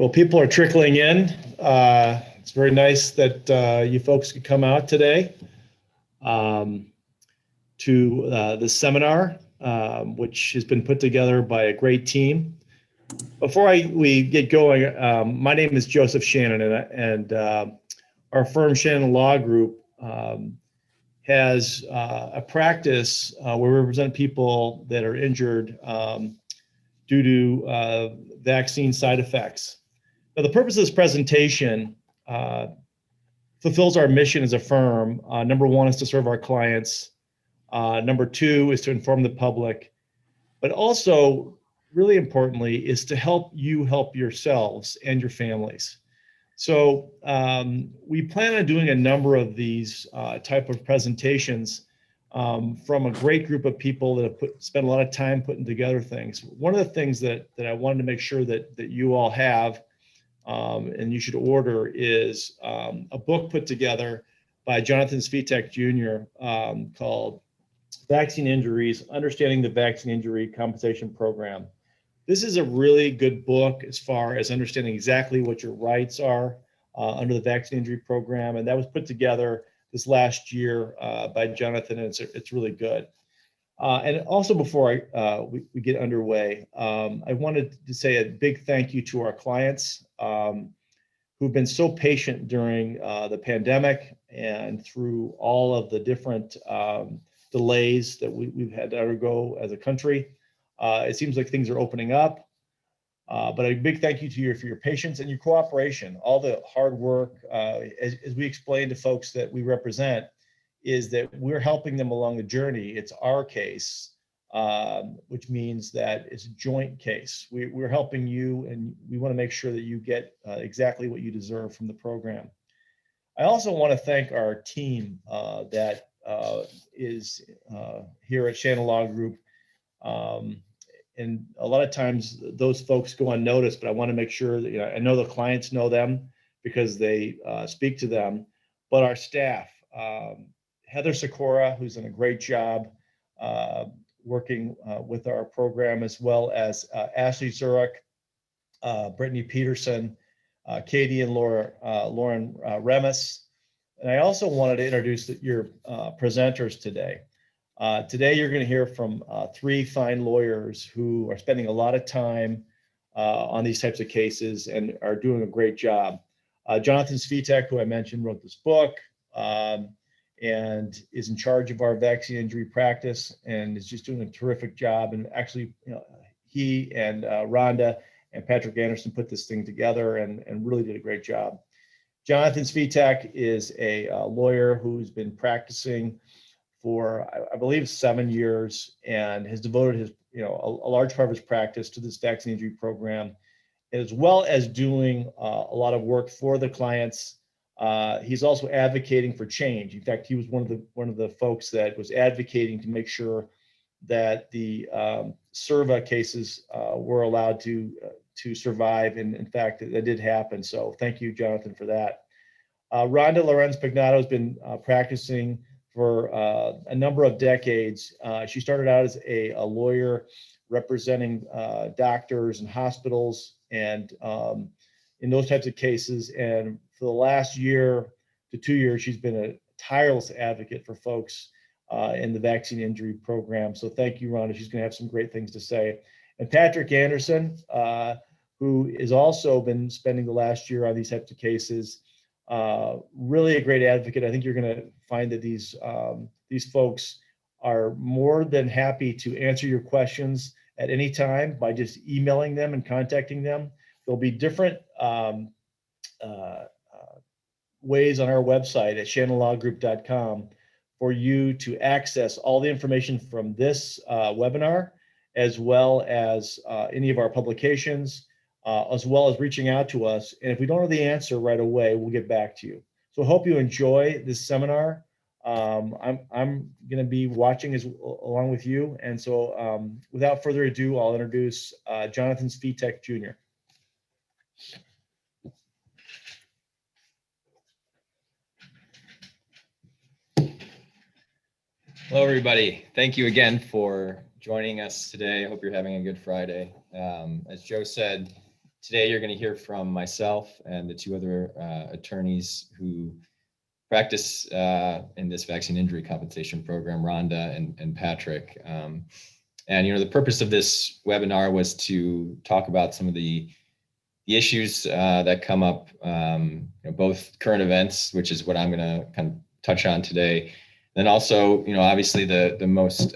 Well, people are trickling in. It's very nice that you folks could come out today to this seminar, which has been put together by a great team. Before we get going, my name is Joseph Shannon, and our firm, Shannon Law Group, has a practice where we represent people that are injured due to vaccine side effects. Now, the purpose of this presentation fulfills our mission as a firm. Number one is to serve our clients. Number two is to inform the public, but also, really importantly, is to help you help yourselves and your families. So we plan on doing a number of these type of presentations from a great group of people that have spent a lot of time putting together things. One of the things that I wanted to make sure that you all have and you should order is a book put together by Jonathan Svitak Jr. Called Vaccine Injuries, Understanding the Vaccine Injury Compensation Program. This is a really good book as far as understanding exactly what your rights are under the vaccine injury program. And that was put together this last year by Jonathan, and it's really good. And also before we get underway, I wanted to say a big thank you to our clients who've been so patient during the pandemic and through all of the different delays that we've had to undergo as a country. It seems like things are opening up, but a big thank you to you for your patience and your cooperation. All the hard work, as we explain to folks that we represent, is that we're helping them along the journey. It's our case, which means that it's a joint case. We're helping you, and we want to make sure that you get exactly what you deserve from the program. I also want to thank our team that is here at Shannon Law Group. And a lot of times those folks go unnoticed, but I want to make sure that, I know the clients know them because they speak to them, but our staff, Heather Sikora, who's done a great job working with our program, as well as Ashley Zurich, Brittany Peterson, Katie and Lauren Remus. And I also wanted to introduce your presenters today. Today, you're going to hear from three fine lawyers who are spending a lot of time on these types of cases and are doing a great job. Jonathan Svitak, who I mentioned, wrote this book and is in charge of our vaccine injury practice and is just doing a terrific job. And actually, he and Rhonda and Patrick Anderson put this thing together and really did a great job. Jonathan Svitak is a lawyer who's been practicing for, I believe, 7 years and has devoted his, a large part of his practice to this vaccine injury program, as well as doing a lot of work for the clients. He's also advocating for change. In fact, he was one of the folks that was advocating to make sure that the SIRVA cases were allowed to survive, and in fact, that did happen. So thank you, Jonathan, for that. Rhonda Lorenz-Pignato has been practicing for a number of decades. She started out as a lawyer representing doctors and hospitals and in those types of cases. And for the last year to 2 years, she's been a tireless advocate for folks in the vaccine injury program. So thank you, Rhonda. She's going to have some great things to say. And Patrick Anderson, who has also been spending the last year on these types of cases, really a great advocate. I think you're going to find that these folks are more than happy to answer your questions at any time by just emailing them and contacting them. There'll be different ways on our website at shannonlawgroup.com for you to access all the information from this webinar, as well as any of our publications, as well as reaching out to us. And if we don't have the answer right away, we'll get back to you. So I hope you enjoy this seminar. I'm going to be watching along with you. And so without further ado, I'll introduce Jonathan Svitak Jr. Hello, everybody. Thank you again for joining us today. I hope you're having a good Friday. As Joe said, Today, you're going to hear from myself and the two other attorneys who practice in this vaccine injury compensation program, Rhonda and Patrick. And the purpose of this webinar was to talk about some of the issues that come up, both current events, which is what I'm going to kind of touch on today, then also, obviously the most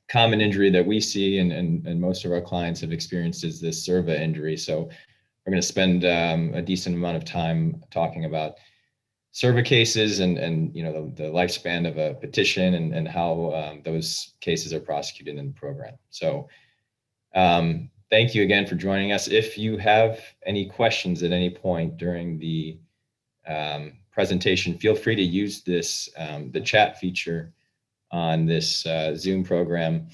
common injury that we see and most of our clients have experienced is this SIRVA injury. So we're going to spend a decent amount of time talking about SIRVA cases and the lifespan of a petition and how those cases are prosecuted in the program. So thank you again for joining us. If you have any questions at any point during the presentation, feel free to use this the chat feature on this Zoom program.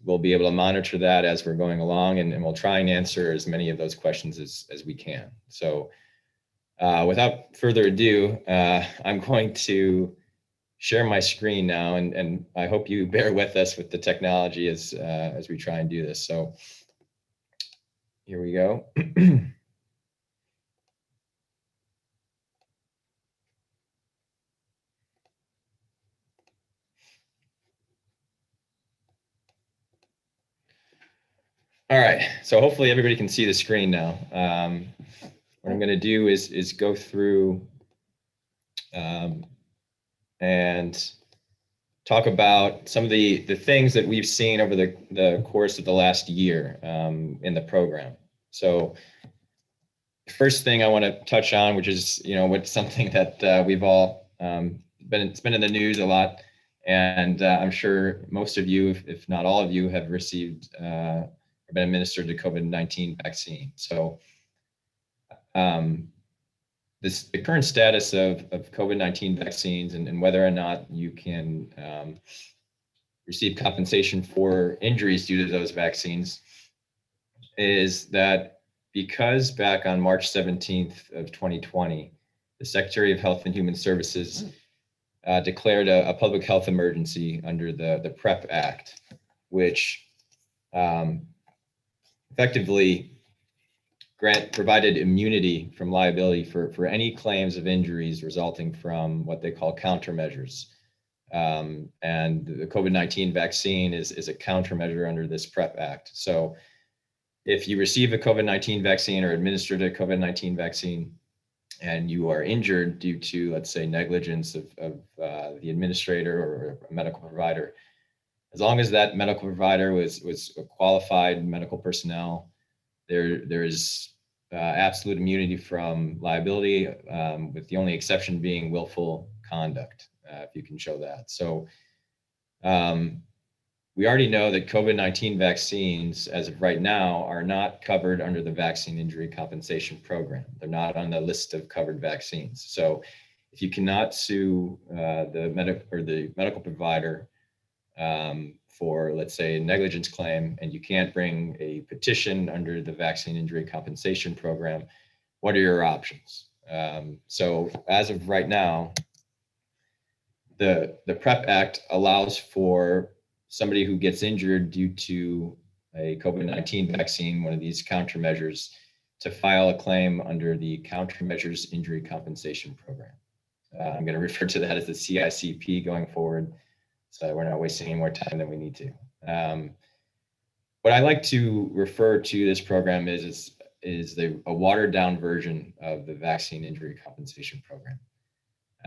We'll be able to monitor that as we're going along, and we'll try and answer as many of those questions as we can. So without further ado, I'm going to share my screen now, and I hope you bear with us with the technology as we try and do this. So here we go. All right, so hopefully everybody can see the screen now. What I'm going to do is go through and talk about some of the things that we've seen over the course of the last year in the program. So the first thing I want to touch on, which is what's something that we've all it's been in the news a lot, and I'm sure most of you, if not all of you, have received or been administered the COVID-19 vaccine. So the current status of COVID-19 vaccines and whether or not you can receive compensation for injuries due to those vaccines is that because back on March 17th of 2020, the Secretary of Health and Human Services declared a public health emergency under the PrEP Act, which effectively provided immunity from liability for any claims of injuries resulting from what they call countermeasures. And the COVID-19 vaccine is a countermeasure under this PrEP Act. So if you receive a COVID-19 vaccine or administered a COVID-19 vaccine and you are injured due to, let's say, negligence of the administrator or a medical provider, as long as that medical provider was a qualified medical personnel, there is absolute immunity from liability, with the only exception being willful conduct, if you can show that. So we already know that COVID-19 vaccines, as of right now, are not covered under the Vaccine Injury Compensation Program. They're not on the list of covered vaccines. So if you cannot sue the medical provider for, let's say, a negligence claim, and you can't bring a petition under the Vaccine Injury Compensation Program, what are your options? So as of right now, the PrEP Act allows for somebody who gets injured due to a COVID-19 vaccine, one of these countermeasures, to file a claim under the Countermeasures Injury Compensation Program. I'm going to refer to that as the CICP going forward, so we're not wasting any more time than we need to. What I like to refer to this program is a watered down version of the Vaccine Injury Compensation Program.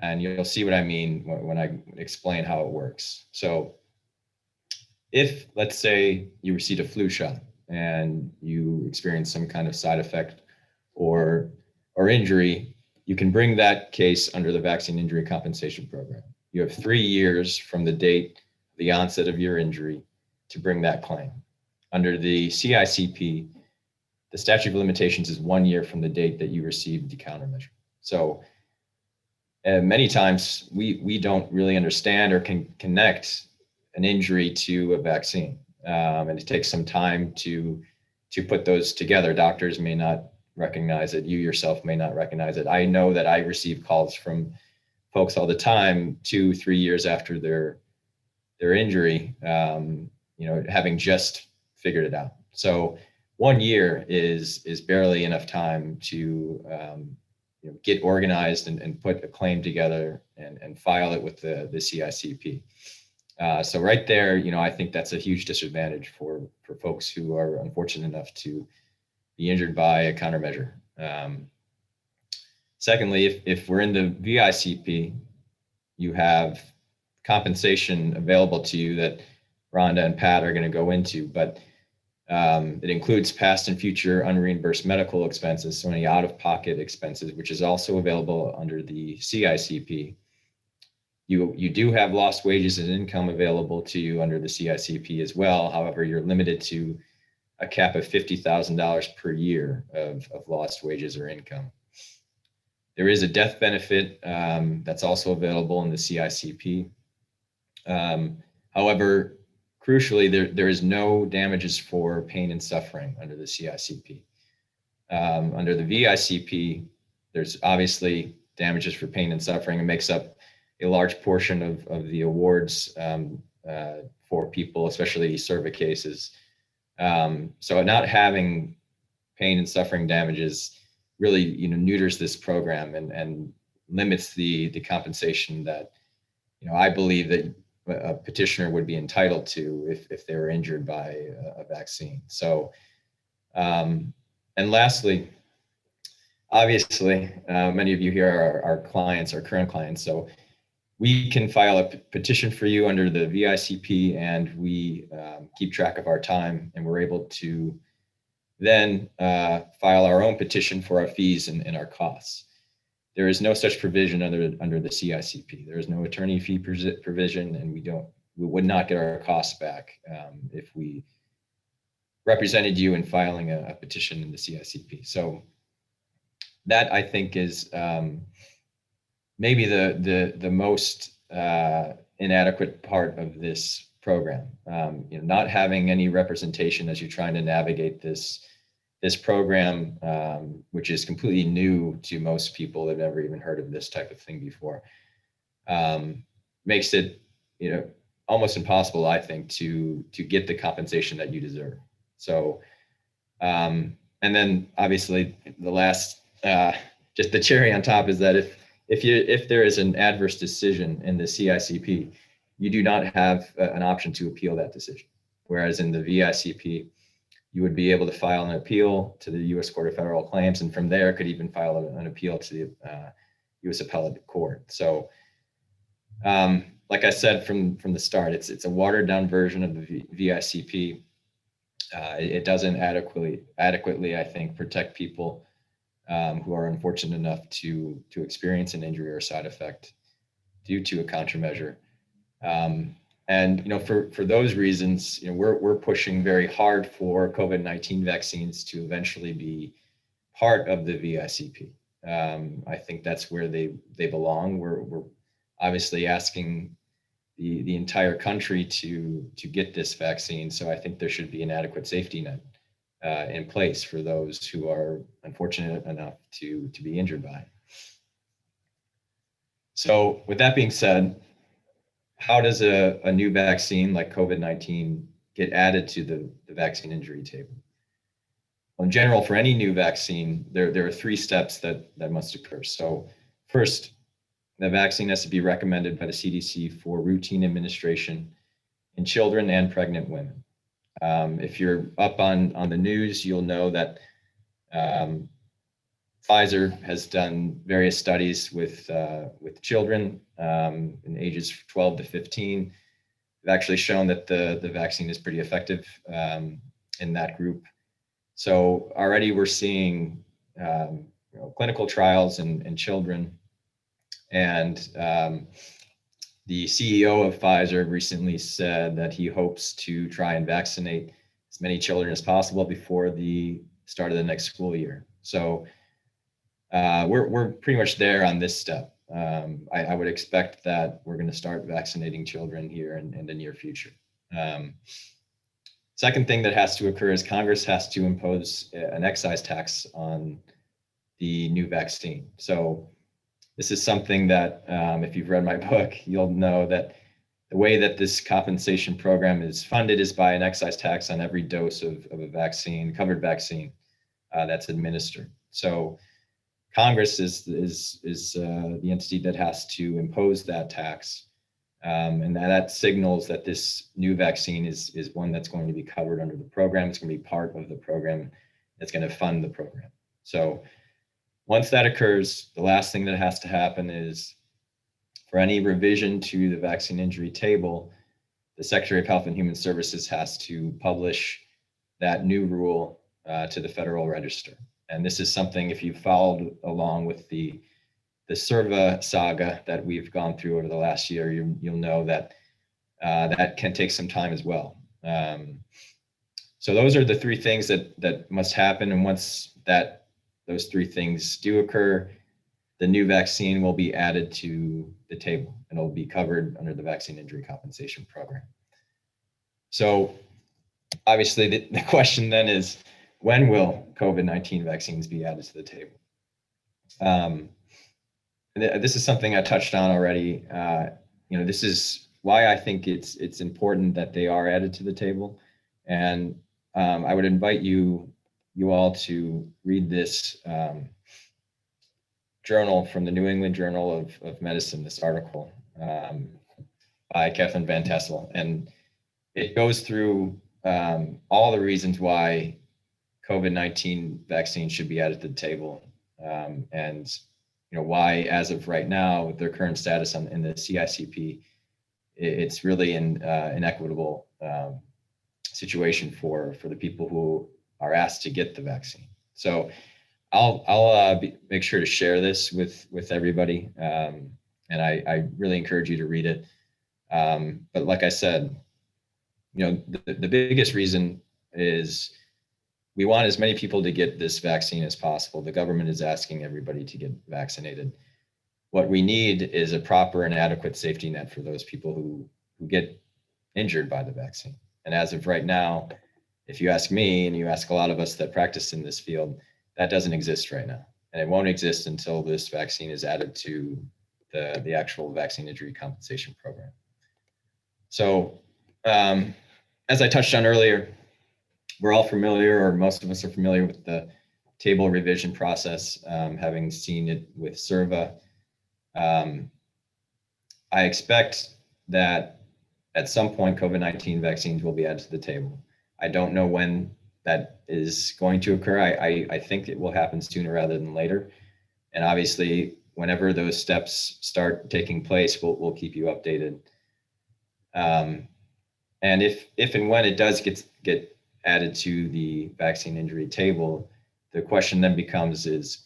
And you'll see what I mean when I explain how it works. So if, let's say, you received a flu shot and you experience some kind of side effect or injury, you can bring that case under the Vaccine Injury Compensation Program. You have 3 years from the date of the onset of your injury to bring that claim. Under the CICP, the statute of limitations is 1 year from the date that you received the countermeasure. So many times we don't really understand or can connect an injury to a vaccine. And it takes some time to put those together. Doctors may not recognize it. You yourself may not recognize it. I know that I receive calls from folks all the time, 2-3 years after their injury, having just figured it out. So 1 year is barely enough time to get organized and put a claim together and file it with the CICP. So right there, I think that's a huge disadvantage for folks who are unfortunate enough to be injured by a countermeasure. Secondly, if we're in the VICP, you have compensation available to you that Rhonda and Pat are going to go into, but it includes past and future unreimbursed medical expenses, so any out-of-pocket expenses, which is also available under the CICP. You do have lost wages and income available to you under the CICP as well. However, you're limited to a cap of $50,000 per year of lost wages or income. There is a death benefit that's also available in the CICP. However, crucially, there is no damages for pain and suffering under the CICP. Under the VICP, there's obviously damages for pain and suffering. It makes up a large portion of the awards for people, especially SIRVA cases. So not having pain and suffering damages really, neuters this program and limits the compensation that, I believe that a petitioner would be entitled to if they were injured by a vaccine. So, and lastly, obviously, many of you here are clients, our current clients. So we can file a petition for you under the VICP, and we keep track of our time, and we're able to then file our own petition for our fees and our costs. There is no such provision under the CICP. There is no attorney fee provision, and we would not get our costs back if we represented you in filing a petition in the CICP. So that, I think, is maybe the most inadequate part of this program. Not having any representation as you're trying to navigate this program, which is completely new to most people that have never even heard of this type of thing before, makes it almost impossible, I think, to get the compensation that you deserve. So, and then obviously the last, just the cherry on top is that if there is an adverse decision in the CICP, you do not have an option to appeal that decision. Whereas in the VICP, you would be able to file an appeal to the U.S. Court of Federal Claims, and from there could even file an appeal to the U.S. Appellate Court. So, like I said from the start, it's a watered down version of the VICP. It doesn't adequately, I think, protect people who are unfortunate enough to experience an injury or side effect due to a countermeasure. And for those reasons, we're pushing very hard for COVID-19 vaccines to eventually be part of the VICP. I think that's where they belong. We're obviously asking the entire country to get this vaccine. So I think there should be an adequate safety net in place for those who are unfortunate enough to be injured by it. So with that being said, how does a new vaccine like COVID-19 get added to the vaccine injury table? Well, in general, for any new vaccine, there are 3 steps that must occur. So first, the vaccine has to be recommended by the CDC for routine administration in children and pregnant women. If you're up on the news, you'll know that Pfizer has done various studies with children in ages 12 to 15. They've actually shown that the vaccine is pretty effective in that group. So already we're seeing clinical trials in children, and the CEO of Pfizer recently said that he hopes to try and vaccinate as many children as possible before the start of the next school year. So we're pretty much there on this step. I would expect that we're going to start vaccinating children here in the near future. Second thing that has to occur is Congress has to impose an excise tax on the new vaccine. So this is something that if you've read my book, you'll know that the way that this compensation program is funded is by an excise tax on every dose of a vaccine, covered vaccine, that's administered. So Congress is the entity that has to impose that tax. And that signals that this new vaccine is one that's going to be covered under the program. It's going to be part of the program that's going to fund the program. So once that occurs, the last thing that has to happen is for any revision to the vaccine injury table, the Secretary of Health and Human Services has to publish that new rule to the Federal Register. And this is something, if you followed along with the SIRVA saga that we've gone through over the last year, you'll know that that can take some time as well. So those are the three things that must happen. And once those three things do occur, the new vaccine will be added to the table and it'll be covered under the Vaccine Injury Compensation Program. So obviously the question then is, when will COVID-19 vaccines be added to the table? This is something I touched on already. This is why I think it's important that they are added to the table. And I would invite you all to read this journal from the New England Journal of Medicine, this article by Catherine Van Tessel. And it goes through all the reasons why COVID-19 vaccines should be added to the table. And why, as of right now, with their current status in the CICP, it's really an inequitable situation for the people who are asked to get the vaccine. So I'll make sure to share this with everybody, and I really encourage you to read it. But like I said, the biggest reason is we want as many people to get this vaccine as possible. The government is asking everybody to get vaccinated. What we need is a proper and adequate safety net for those people who get injured by the vaccine. And as of right now, if you ask me, and you ask a lot of us that practice in this field, that doesn't exist right now. And it won't exist until this vaccine is added to the actual Vaccine Injury Compensation Program. So as I touched on earlier, we're all familiar, or most of us are familiar with the table revision process, having seen it with SIRVA. I expect that at some point COVID-19 vaccines will be added to the table. I don't know when that is going to occur. I think it will happen sooner rather than later. And obviously, whenever those steps start taking place, we'll keep you updated. And if and when it does get added to the vaccine injury table, the question then becomes is,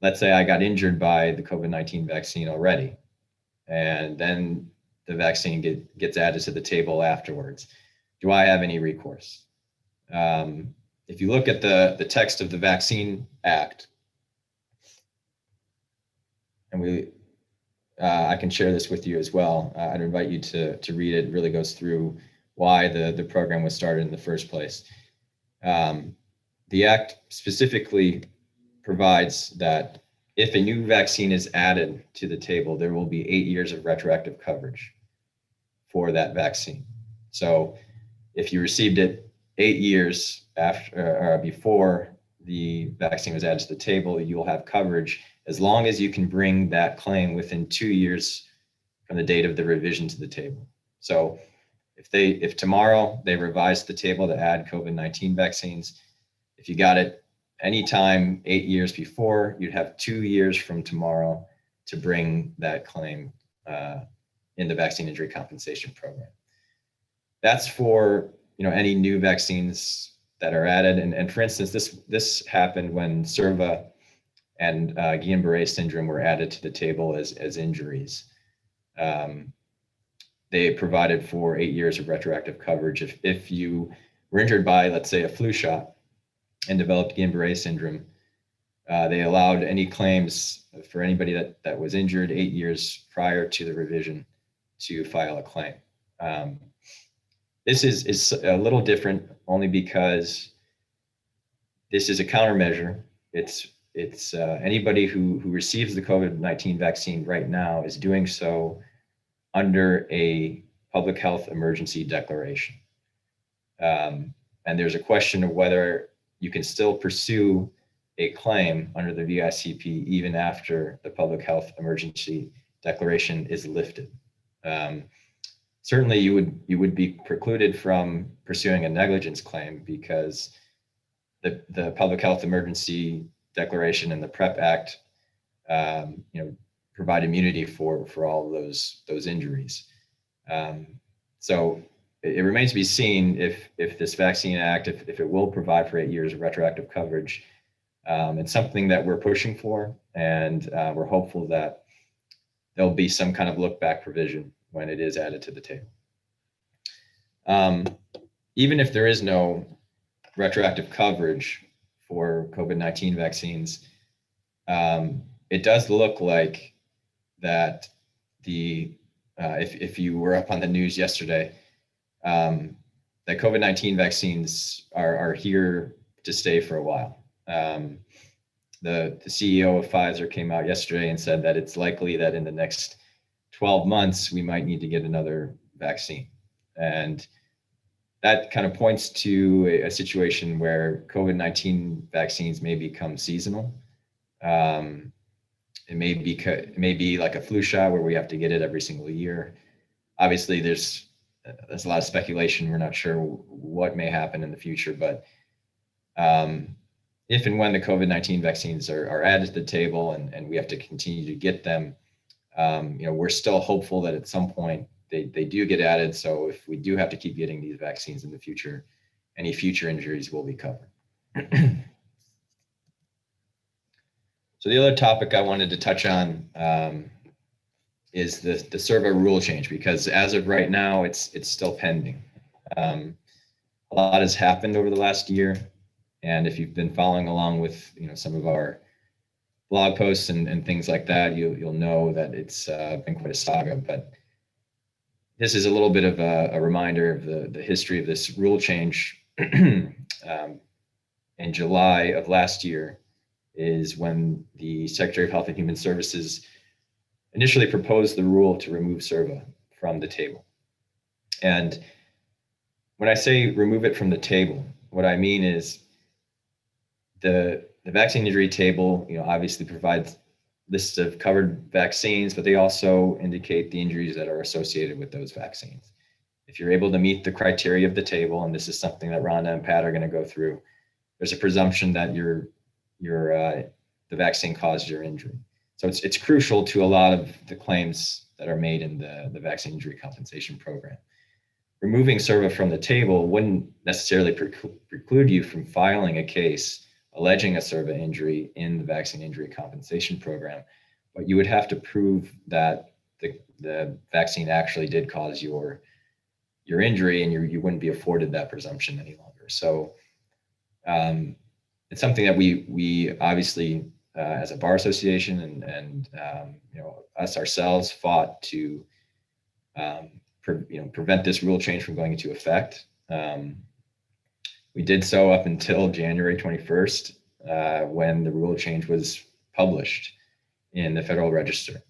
let's say I got injured by the COVID-19 vaccine already, and then the vaccine gets added to the table afterwards. Do I have any recourse? If you look at the text of the Vaccine Act, and I can share this with you as well. I'd invite you to read it. It really goes through why the program was started in the first place. The Act specifically provides that if a new vaccine is added to the table, there will be 8 years of retroactive coverage for that vaccine. So if you received it 8 years after or before the vaccine was added to the table, you will have coverage as long as you can bring that claim within 2 years from the date of the revision to the table. So if tomorrow they revise the table to add COVID-19 vaccines, if you got it anytime 8 years before, you'd have 2 years from tomorrow to bring that claim in the Vaccine Injury Compensation Program. That's for any new vaccines that are added. And for instance, this happened when Serva and Guillain-Barré syndrome were added to the table as injuries. They provided for 8 years of retroactive coverage. If you were injured by, let's say, a flu shot and developed Guillain-Barré syndrome, they allowed any claims for anybody that was injured 8 years prior to the revision to file a claim. This is a little different only because this is a countermeasure. It's anybody who receives the COVID-19 vaccine right now is doing so under a public health emergency declaration. And there's a question of whether you can still pursue a claim under the VICP even after the public health emergency declaration is lifted. Certainly, you would be precluded from pursuing a negligence claim because the public health emergency declaration and the PrEP Act, provide immunity for all those injuries. So it remains to be seen if this Vaccine Act, if it will provide for 8 years of retroactive coverage. It's something that we're pushing for, and we're hopeful that there'll be some kind of look back provision when it is added to the table. Even if there is no retroactive coverage for COVID-19 vaccines, it does look like that if you were up on the news yesterday, that COVID-19 vaccines are here to stay for a while. The CEO of Pfizer came out yesterday and said that it's likely that in the next 12 months, we might need to get another vaccine. And that kind of points to a situation where COVID-19 vaccines may become seasonal. It may be like a flu shot where we have to get it every single year. Obviously, there's a lot of speculation. We're not sure what may happen in the future, but if and when the COVID-19 vaccines are added to the table and we have to continue to get them, we're still hopeful that at some point they do get added. So if we do have to keep getting these vaccines in the future, any future injuries will be covered. So the other topic I wanted to touch on is the Serva rule change, because as of right now, it's still pending. A lot has happened over the last year, and if you've been following along with some of our blog posts and things like that, you'll know that it's been quite a saga. But this is a little bit of a reminder of the history of this rule change. In July of last year is when the Secretary of Health and Human Services initially proposed the rule to remove SIRVA from the table. And when I say remove it from the table, what I mean is the vaccine injury table, obviously provides lists of covered vaccines, but they also indicate the injuries that are associated with those vaccines. If you're able to meet the criteria of the table, and this is something that Rhonda and Pat are going to go through, there's a presumption that the vaccine caused your injury. So it's crucial to a lot of the claims that are made in the vaccine injury compensation program. Removing SIRVA from the table wouldn't necessarily preclude you from filing a case alleging a SIRVA injury in the vaccine injury compensation program, but you would have to prove that the vaccine actually did cause your injury, and you wouldn't be afforded that presumption any longer. So it's something that we obviously, as a bar association and us ourselves, fought to prevent this rule change from going into effect. We did so up until January 21st, when the rule change was published in the Federal Register.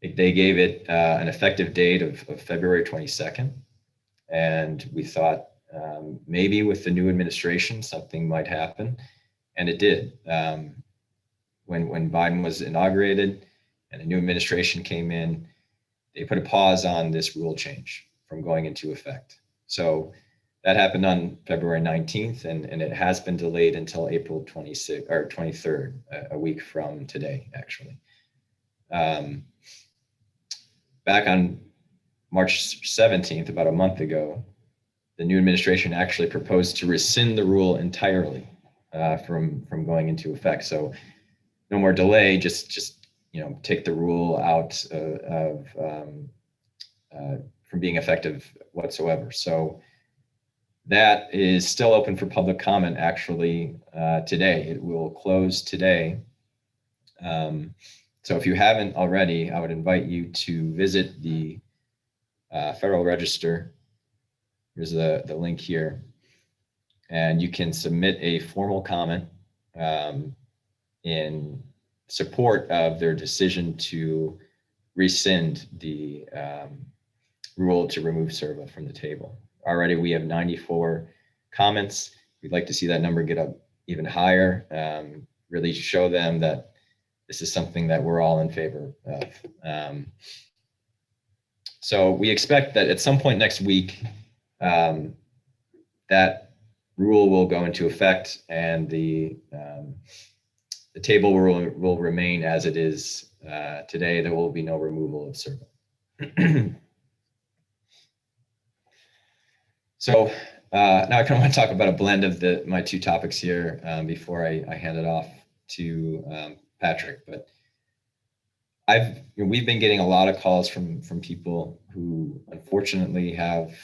They gave it an effective date of February 22nd, and we thought maybe with the new administration something might happen, and it did. When Biden was inaugurated and the new administration came in, they put a pause on this rule change from going into effect. So that happened on February 19th, and it has been delayed until April 26th or 23rd, a week from today, actually. Back on March 17th, about a month ago, the new administration actually proposed to rescind the rule entirely from going into effect. So no more delay, just take the rule out from being effective whatsoever. So that is still open for public comment, actually, today. It will close today. So if you haven't already, I would invite you to visit the Federal Register. Here's the link here. And you can submit a formal comment in support of their decision to rescind the rule to remove SIRVA from the table. Already we have 94 comments. We'd like to see that number get up even higher, really show them that this is something that we're all in favor of. So we expect that at some point next week, that rule will go into effect, and the table will remain as it is today. There will be no removal of SIRVA. So now I kind of want to talk about a blend of my two topics here before I hand it off to Patrick. But we've been getting a lot of calls from people who unfortunately have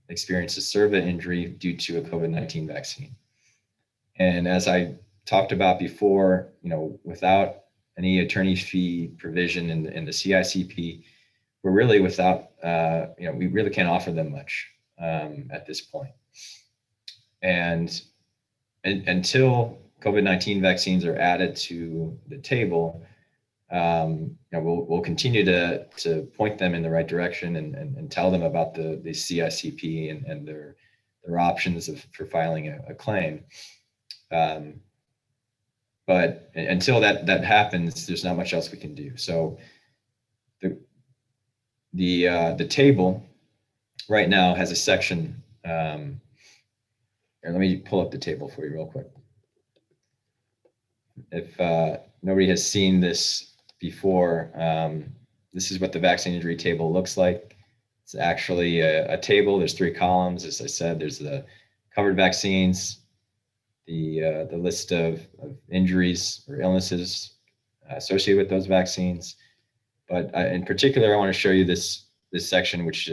experienced a SIRVA injury due to a COVID-19 vaccine. And as I talked about before, without any attorney fee provision in the CICP, we're really without, we really can't offer them much at this point. And until COVID-19 vaccines are added to the table, we'll continue to point them in the right direction and tell them about the CICP and their options for filing a claim. But until that happens, there's not much else we can do. So the table right now has a section. Here, let me pull up the table for you real quick. If nobody has seen this before, this is what the vaccine injury table looks like. It's actually a table. There's 3 columns. As I said, there's the covered vaccines, the list of injuries or illnesses associated with those vaccines. But in particular, I want to show you this section, which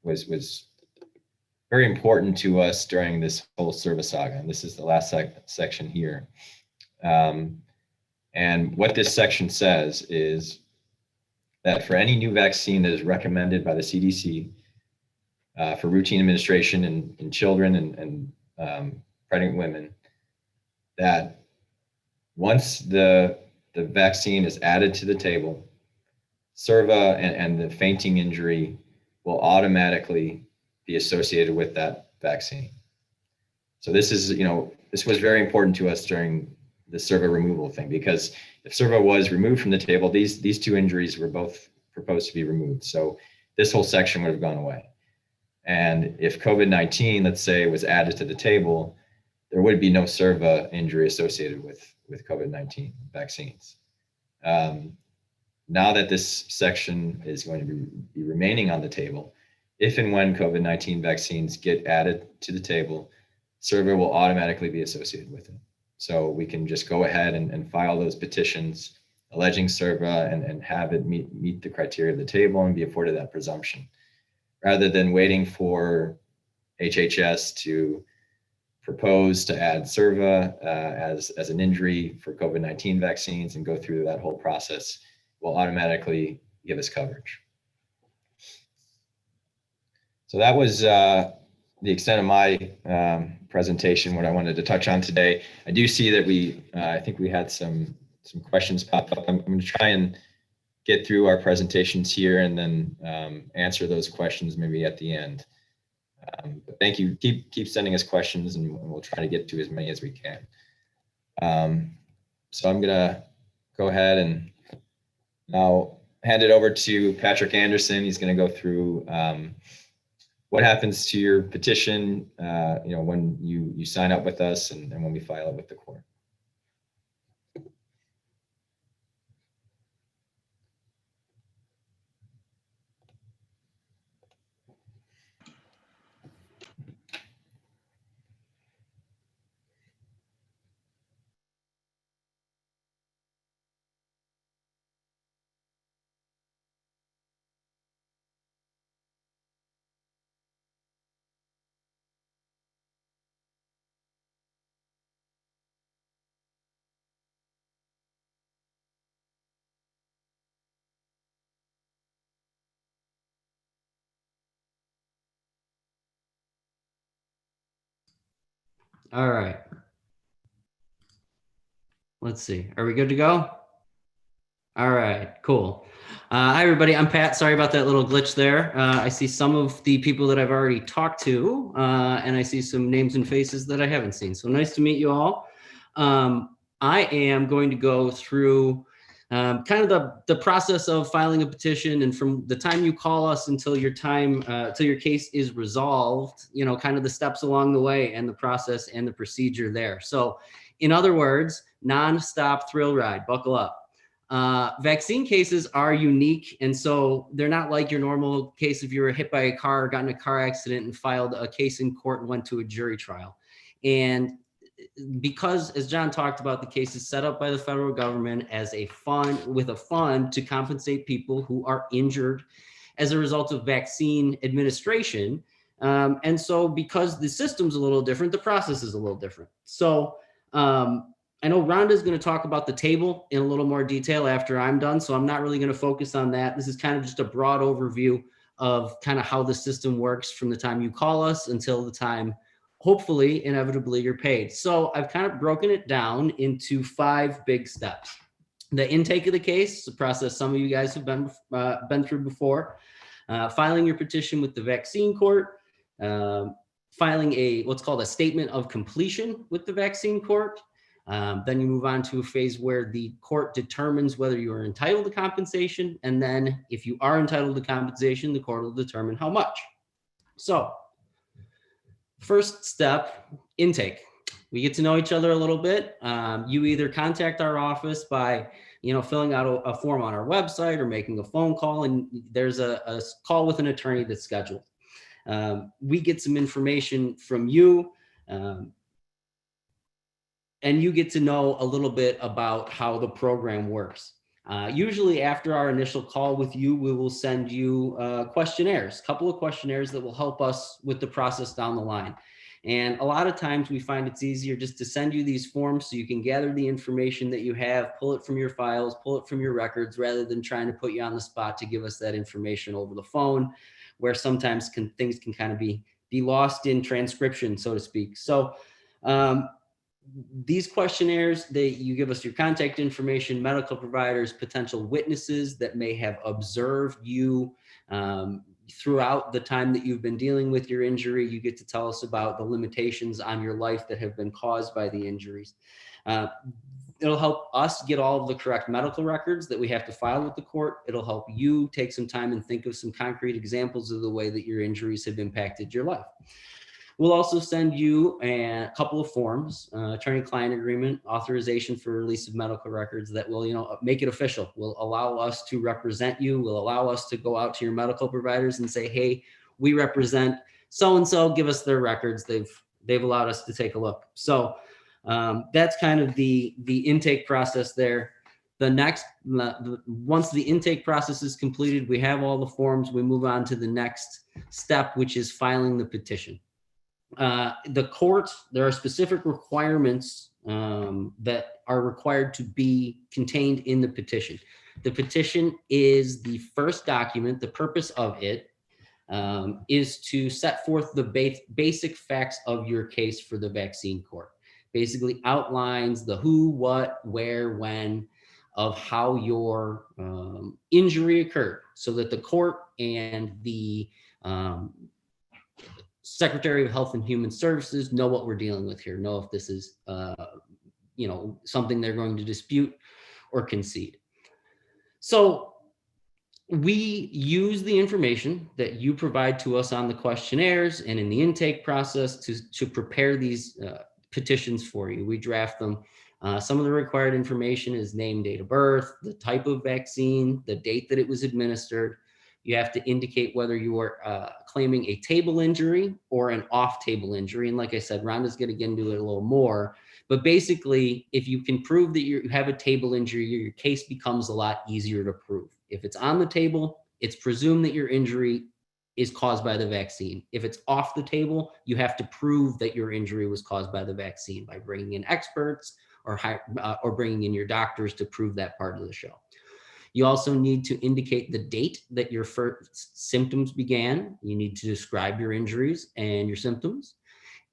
was very important to us during this whole SIRVA saga. And this is the last section here. And what this section says is that for any new vaccine that is recommended by the CDC for routine administration in children and pregnant women, that once the vaccine is added to the table, SIRVA and the fainting injury will automatically be associated with that vaccine. So this is, this was very important to us during the SIRVA removal thing, because if SIRVA was removed from the table, these 2 injuries were both proposed to be removed. So this whole section would have gone away. And if COVID-19, let's say, was added to the table, there would be no SIRVA injury associated with COVID-19 vaccines. Now that this section is going to be remaining on the table, if and when COVID-19 vaccines get added to the table, SIRVA will automatically be associated with it. So we can just go ahead and file those petitions alleging SIRVA and have it meet the criteria of the table and be afforded that presumption, rather than waiting for HHS to propose to add SIRVA as an injury for COVID-19 vaccines and go through that whole process. Will automatically give us coverage. So that was the extent of my presentation, what I wanted to touch on today. I do see that I think we had some questions pop up. I'm going to try and get through our presentations here and then answer those questions maybe at the end. But thank you. Keep sending us questions, and we'll try to get to as many as we can. So I'm going to go ahead and now hand it over to Patrick Anderson. He's going to go through what happens to your petition, when you sign up with us and when we file it with the court. All right. Let's see. Are we good to go? All right, cool. Hi, everybody. I'm Pat. Sorry about that little glitch there. I see some of the people that I've already talked to, and I see some names and faces that I haven't seen. So nice to meet you all. I am going to go through kind of the process of filing a petition, and from the time you call us until your case is resolved, you know, kind of the steps along the way and the process and the procedure there. So in other words, non-stop thrill ride, buckle up. Vaccine cases are unique, and so they're not like your normal case if you were hit by a car, got in a car accident and filed a case in court and went to a jury trial. And because, as John talked about, the case is set up by the federal government as a fund, with a fund to compensate people who are injured as a result of vaccine administration. And so because the system's a little different, the process is a little different. So I know Rhonda is going to talk about the table in a little more detail after I'm done, so I'm not really going to focus on that. This is kind of just a broad overview of kind of how the system works from the time you call us until the time, hopefully, inevitably, you're paid. So I've kind of broken it down into 5 big steps. The intake of the case, the process some of you guys have been through before, filing your petition with the vaccine court, filing what's called a statement of completion with the vaccine court. Then you move on to a phase where the court determines whether you are entitled to compensation. And then if you are entitled to compensation, the court will determine how much. So first step, intake. We get to know each other a little bit. You either contact our office by, you know, filling out a form on our website or making a phone call, and there's a call with an attorney that's scheduled. We get some information from you. And you get to know a little bit about how the program works. Usually after our initial call with you, we will send you questionnaires, a couple of questionnaires that will help us with the process down the line. And a lot of times we find it's easier just to send you these forms so you can gather the information that you have, pull it from your files, pull it from your records, rather than trying to put you on the spot to give us that information over the phone, where sometimes things can kind of be lost in transcription, so to speak. So these questionnaires, you give us your contact information, medical providers, potential witnesses that may have observed you throughout the time that you've been dealing with your injury. You get to tell us about the limitations on your life that have been caused by the injuries. It'll help us get all of the correct medical records that we have to file with the court. It'll help you take some time and think of some concrete examples of the way that your injuries have impacted your life. We'll also send you a couple of forms, attorney-client agreement, authorization for release of medical records that will, you know, make it official, will allow us to represent you, will allow us to go out to your medical providers and say, hey, we represent so-and-so, give us their records. They've allowed us to take a look. So that's kind of the intake process there. Once the intake process is completed, we have all the forms, we move on to the next step, which is filing the petition. The court, there are specific requirements that are required to be contained in the petition. The petition is the first document. The purpose of it is to set forth the basic facts of your case for the vaccine court. Basically outlines the who, what, where, when of how your injury occurred, so that the court and the Secretary of Health and Human Services know what we're dealing with here, know if this is, you know, something they're going to dispute or concede. So we use the information that you provide to us on the questionnaires and in the intake process to prepare these petitions for you. We draft them. Some of the required information is name, date of birth, the type of vaccine, the date that it was administered. You have to indicate whether you are claiming a table injury or an off-table injury. And like I said, Rhonda's going to get into it a little more. But basically, if you can prove that you have a table injury, your case becomes a lot easier to prove. If it's on the table, it's presumed that your injury is caused by the vaccine. If it's off the table, you have to prove that your injury was caused by the vaccine by bringing in experts or bringing in your doctors to prove that part of the show. You also need to indicate the date that your first symptoms began. You need to describe your injuries and your symptoms.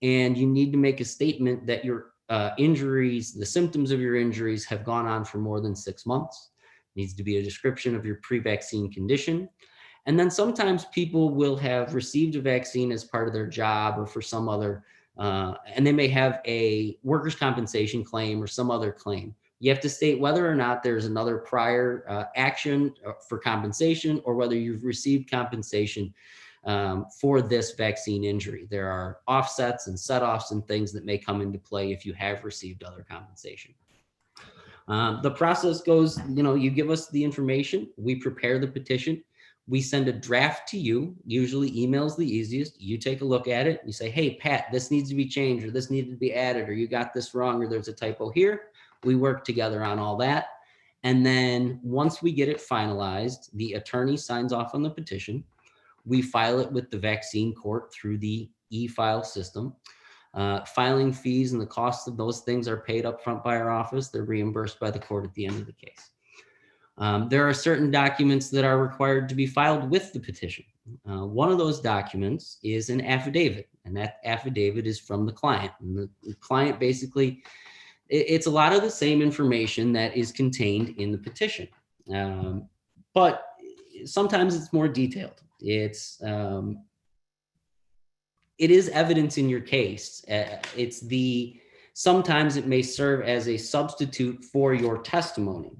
And you need to make a statement that your injuries, the symptoms of your injuries have gone on for more than 6 months. needs to be a description of your pre-vaccine condition. And then sometimes people will have received a vaccine as part of their job or for some other, and they may have a workers' compensation claim or some other claim. You have to state whether or not there's another prior action for compensation or whether you've received compensation for this vaccine injury. There are offsets and set-offs and things that may come into play if you have received other compensation. The process goes, you give us the information, we prepare the petition, we send a draft to you, usually email's the easiest. You take a look at it, you say, hey, Pat, this needs to be changed, or this needed to be added, or you got this wrong, or there's a typo here. We work together on all that. And then once we get it finalized, the attorney signs off on the petition. We file it with the vaccine court through the e-file system. Filing fees and the costs of those things are paid up front by our office. They're reimbursed by the court at the end of the case. There are certain documents that are required to be filed with the petition. One of those documents is an affidavit, and that affidavit is from the client. And the client basically, it's a lot of the same information that is contained in the petition, but sometimes it's more detailed. It is evidence in your case. Sometimes it may serve as a substitute for your testimony,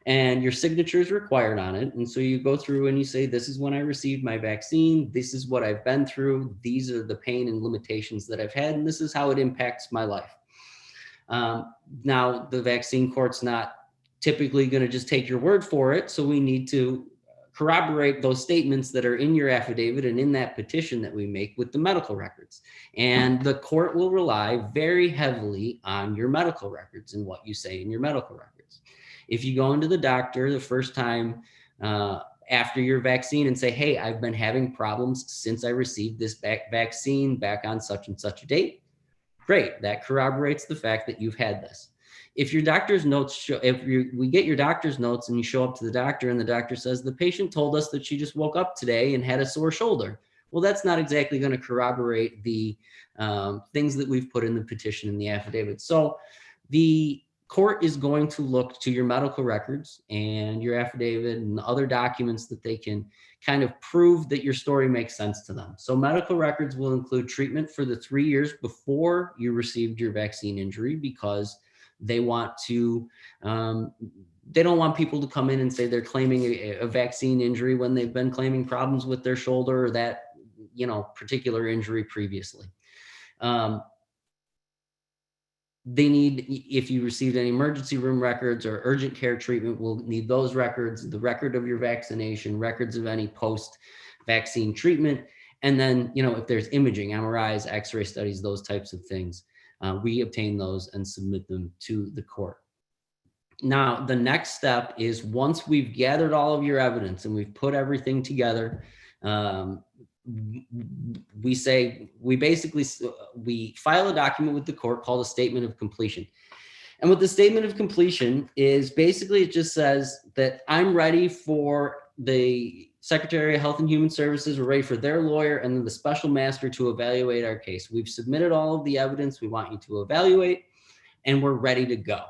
and your signature is required on it. And so you go through and you say, this is when I received my vaccine. This is what I've been through. These are the pain and limitations that I've had, and this is how it impacts my life. Now, the vaccine court's not typically going to just take your word for it. So we need to corroborate those statements that are in your affidavit and in that petition that we make with the medical records. And the court will rely very heavily on your medical records and what you say in your medical records. If you go into the doctor the first time after your vaccine and say, hey, I've been having problems since I received this vaccine back on such and such a date, great. That corroborates the fact that you've had this. If your doctor's notes show, we get your doctor's notes and you show up to the doctor and the doctor says, the patient told us that she just woke up today and had a sore shoulder. Well, that's not exactly going to corroborate the things that we've put in the petition and the affidavit. So the court is going to look to your medical records and your affidavit and other documents that they can kind of prove that your story makes sense to them. So medical records will include treatment for the 3 years before you received your vaccine injury, because they want to, they don't want people to come in and say they're claiming a vaccine injury when they've been claiming problems with their shoulder or that, particular injury previously. They need, if you received any emergency room records or urgent care treatment, we'll need those records, the record of your vaccination, records of any post-vaccine treatment. And then, if there's imaging, MRIs, X-ray studies, those types of things, we obtain those and submit them to the court. Now, the next step is, once we've gathered all of your evidence and we've put everything together, we file a document with the court called a statement of completion. And what the statement of completion is, basically it just says that I'm ready for the Secretary of Health and Human Services, we're ready for their lawyer and then the special master to evaluate our case. We've submitted all of the evidence we want you to evaluate, and we're ready to go.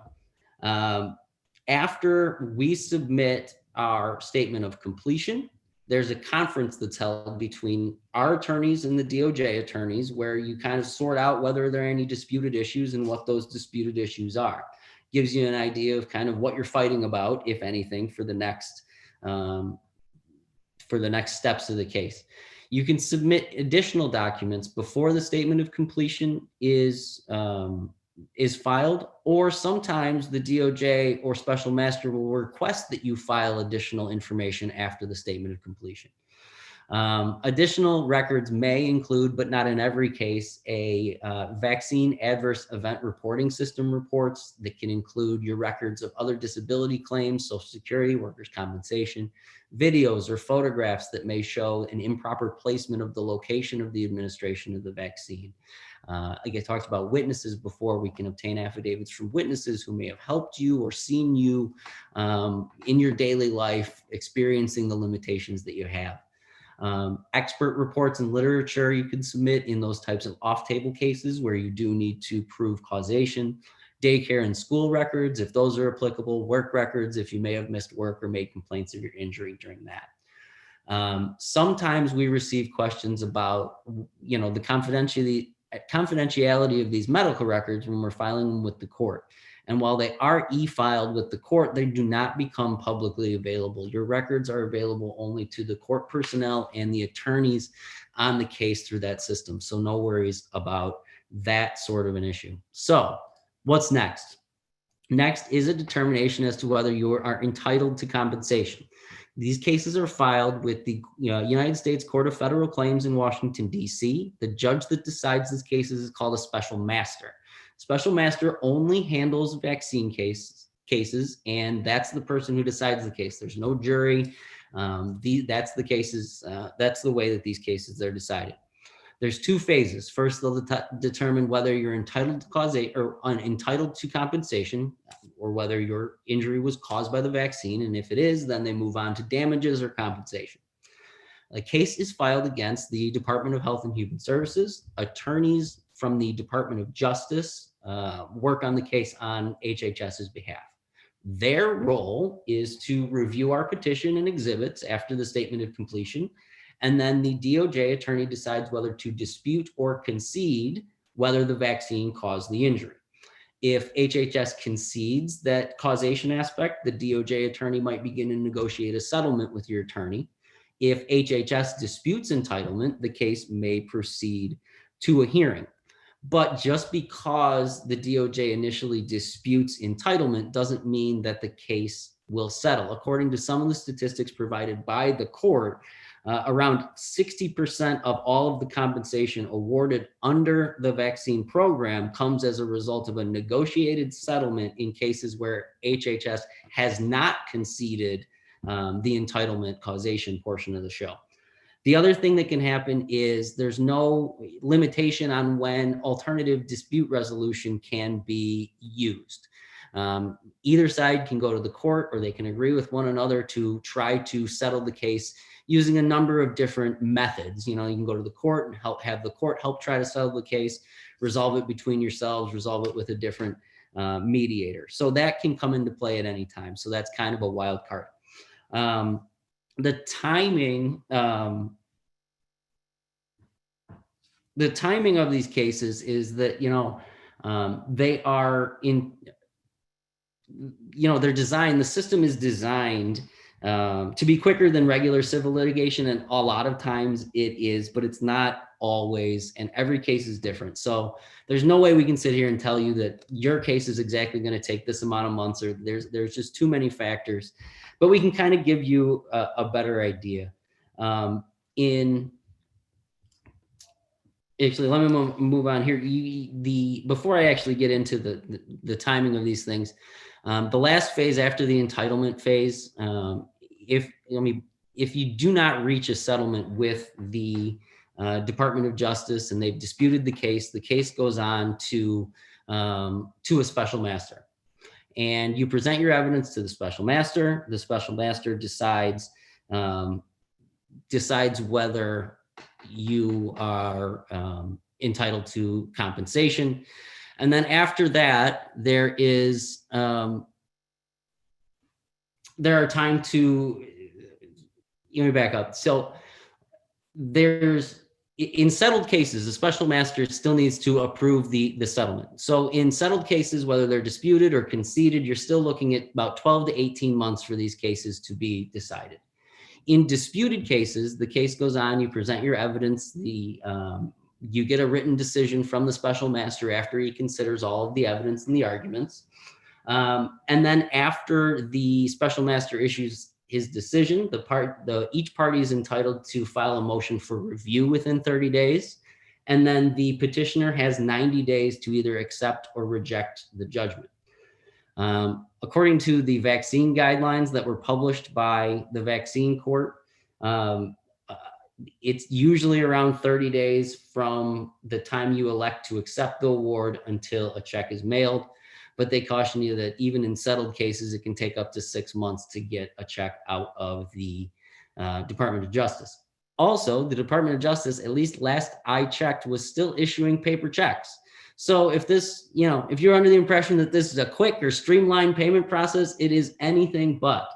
After we submit our statement of completion, there's a conference that's held between our attorneys and the DOJ attorneys, where you kind of sort out whether there are any disputed issues and what those disputed issues are. Gives you an idea of kind of what you're fighting about, if anything, for the next steps of the case. You can submit additional documents before the statement of completion is filed, or sometimes the DOJ or special master will request that you file additional information after the statement of completion. Additional records may include, but not in every case, a vaccine adverse event reporting system reports that can include your records of other disability claims, Social Security, workers' compensation, videos or photographs that may show an improper placement of the location of the administration of the vaccine. Like I talked about witnesses before, we can obtain affidavits from witnesses who may have helped you or seen you in your daily life experiencing the limitations that you have. Expert reports and literature you can submit in those types of off-table cases where you do need to prove causation. daycare and school records, if those are applicable, work records, if you may have missed work or made complaints of your injury during that. Sometimes we receive questions about, the confidentiality of these medical records when we're filing them with the court. And while they are e-filed with the court, they do not become publicly available. Your records are available only to the court personnel and the attorneys on the case through that system. So no worries about that sort of an issue. So what's next? Next is a determination as to whether you are entitled to compensation. These cases are filed with the United States Court of Federal Claims in Washington, D.C. The judge that decides these cases is called a special master. Special master only handles vaccine cases, and that's the person who decides the case. There's no jury. That's the cases. That's the way that these cases are decided. There's two phases. First, they'll determine whether you're entitled to compensation, or whether your injury was caused by the vaccine. And if it is, then they move on to damages or compensation. A case is filed against the Department of Health and Human Services. Attorneys from the Department of Justice work on the case on HHS's behalf. Their role is to review our petition and exhibits after the statement of completion. And then the DOJ attorney decides whether to dispute or concede whether the vaccine caused the injury. If HHS concedes that causation aspect, the DOJ attorney might begin to negotiate a settlement with your attorney. If HHS disputes entitlement, the case may proceed to a hearing. But just because the DOJ initially disputes entitlement doesn't mean that the case will settle. According to some of the statistics provided by the court, around 60% of all of the compensation awarded under the vaccine program comes as a result of a negotiated settlement in cases where HHS has not conceded the entitlement causation portion of the show. The other thing that can happen is there's no limitation on when alternative dispute resolution can be used. Either side can go to the court, or they can agree with one another to try to settle the case using a number of different methods. You can go to the court and have the court help try to settle the case, resolve it between yourselves, resolve it with a different mediator. So that can come into play at any time. So that's kind of a wild card. The timing of these cases is that, they are in, they're designed, the system is designed to be quicker than regular civil litigation. And a lot of times it is, but it's not always, and every case is different. So there's no way we can sit here and tell you that your case is exactly going to take this amount of months, or there's just too many factors, but we can kind of give you a better idea. Actually, let me move on here. Before I actually get into the timing of these things, the last phase after the entitlement phase, if you do not reach a settlement with the Department of Justice and they've disputed the case goes on to a special master. And you present your evidence to the special master. The special master decides whether you are entitled to compensation. And then after that, there are time to, let me back up. So in settled cases, the special master still needs to approve the settlement. So in settled cases, whether they're disputed or conceded, you're still looking at about 12 to 18 months for these cases to be decided. In disputed cases, the case goes on, you present your evidence, you get a written decision from the special master after he considers all of the evidence and the arguments. And then after the special master issues his decision, each party is entitled to file a motion for review within 30 days. And then the petitioner has 90 days to either accept or reject the judgment. According to the vaccine guidelines that were published by the vaccine court, it's usually around 30 days from the time you elect to accept the award until a check is mailed. But they caution you that even in settled cases, it can take up to 6 months to get a check out of the Department of Justice. Also, the Department of Justice, at least last I checked, was still issuing paper checks. So if this, if you're under the impression that this is a quick or streamlined payment process, it is anything but.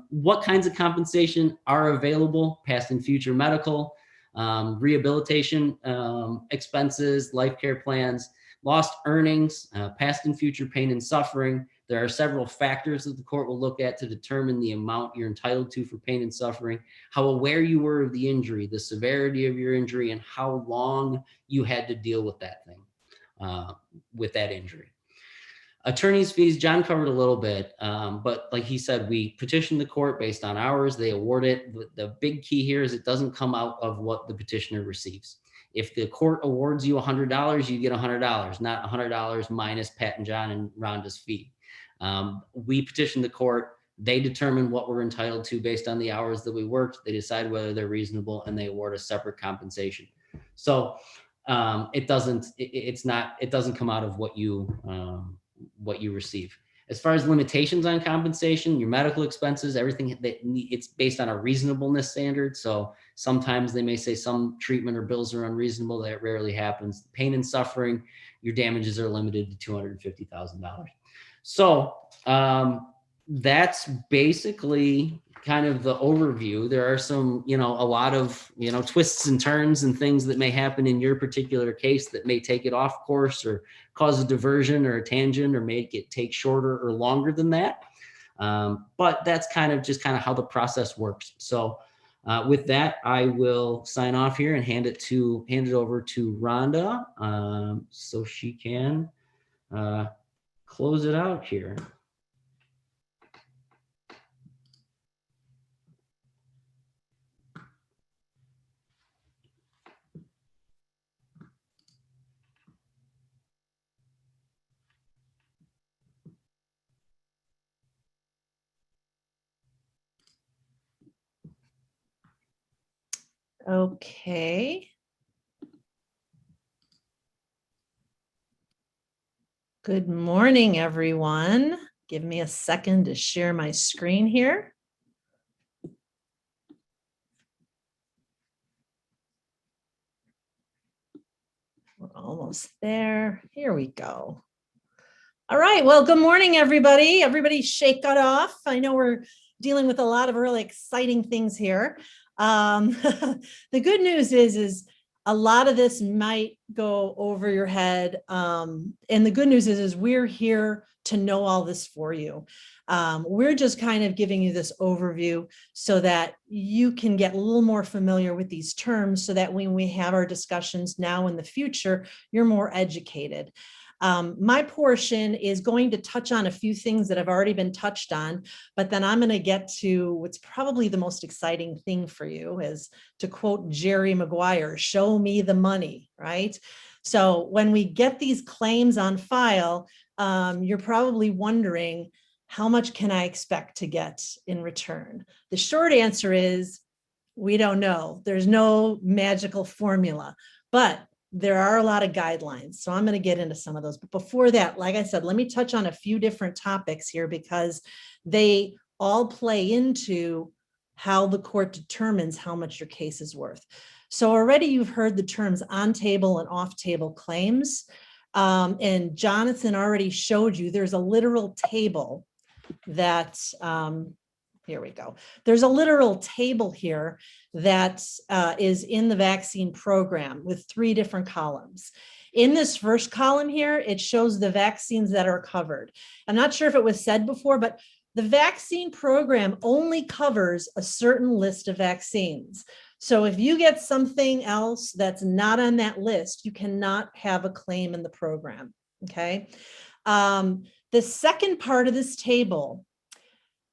What kinds of compensation are available? Past and future medical, rehabilitation expenses, life care plans, lost earnings, past and future pain and suffering. There are several factors that the court will look at to determine the amount you're entitled to for pain and suffering, how aware you were of the injury, the severity of your injury, and how long you had to deal with that thing, with that injury. Attorney's fees, John covered a little bit, but like he said, we petition the court based on hours, they award it. The big key here is it doesn't come out of what the petitioner receives. If the court awards you $100, you get $100, not $100 minus Pat and John and Rhonda's fee. We petition the court, they determine what we're entitled to based on the hours that we worked, they decide whether they're reasonable, and they award a separate compensation. So it doesn't come out of what you receive. As far as limitations on compensation, your medical expenses, everything, it's based on a reasonableness standard. So sometimes they may say some treatment or bills are unreasonable. That rarely happens. Pain and suffering, your damages are limited to $250,000. So that's basically kind of the overview. There are some, a lot of, twists and turns and things that may happen in your particular case that may take it off course or cause a diversion or a tangent or make it take shorter or longer than that. But that's kind of how the process works. So with that, I will sign off here and hand it over to Rhonda so she can close it out here. Okay. Good morning, everyone. Give me a second to share my screen here. We're almost there. Here we go. All right. Well, good morning, everybody. Everybody shake it off. I know we're dealing with a lot of really exciting things here. The good news is a lot of this might go over your head. And the good news is we're here to know all this for you. We're just kind of giving you this overview so that you can get a little more familiar with these terms so that when we have our discussions now in the future, you're more educated. My portion is going to touch on a few things that have already been touched on, but then I'm going to get to what's probably the most exciting thing for you, is to quote Jerry Maguire, show me the money, right? So when we get these claims on file, you're probably wondering, how much can I expect to get in return? The short answer is, we don't know. There's no magical formula, but there are a lot of guidelines. So I'm going to get into some of those. But before that, like I said, let me touch on a few different topics here because they all play into how the court determines how much your case is worth. So already you've heard the terms on-table and off-table claims. And Jonathan already showed you there's a literal table that, here we go. There's a literal table here that is in the vaccine program with 3 different columns. In this first column here, it shows the vaccines that are covered. I'm not sure if it was said before, but the vaccine program only covers a certain list of vaccines. So if you get something else that's not on that list, you cannot have a claim in the program, okay? The second part of this table,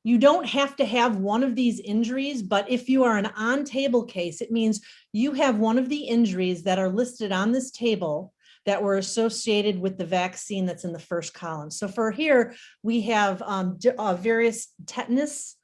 you don't have to have one of these injuries, but if you are an on-table case, it means you have one of the injuries that are listed on this table that were associated with the vaccine that's in the first column. So for here, we have various tetanus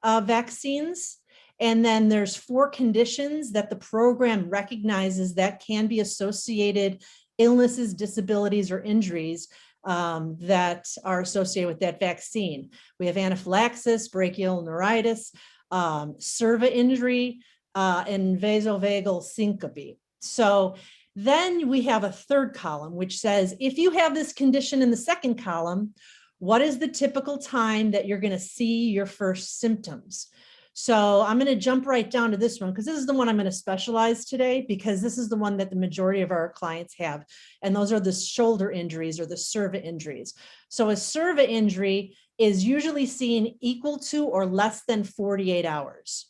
vaccines, and then there's 4 conditions that the program recognizes that can be associated illnesses, disabilities, or injuries that are associated with that vaccine. We have anaphylaxis, brachial neuritis, SIRVA injury, and vasovagal syncope. So Then we have a third column, which says, if you have this condition in the second column, what is the typical time that you're going to see your first symptoms? So I'm going to jump right down to this one, because this is the one I'm going to specialize today, because this is the one that the majority of our clients have. And those are the shoulder injuries or the SIRVA injuries. So a SIRVA injury is usually seen equal to or less than 48 hours.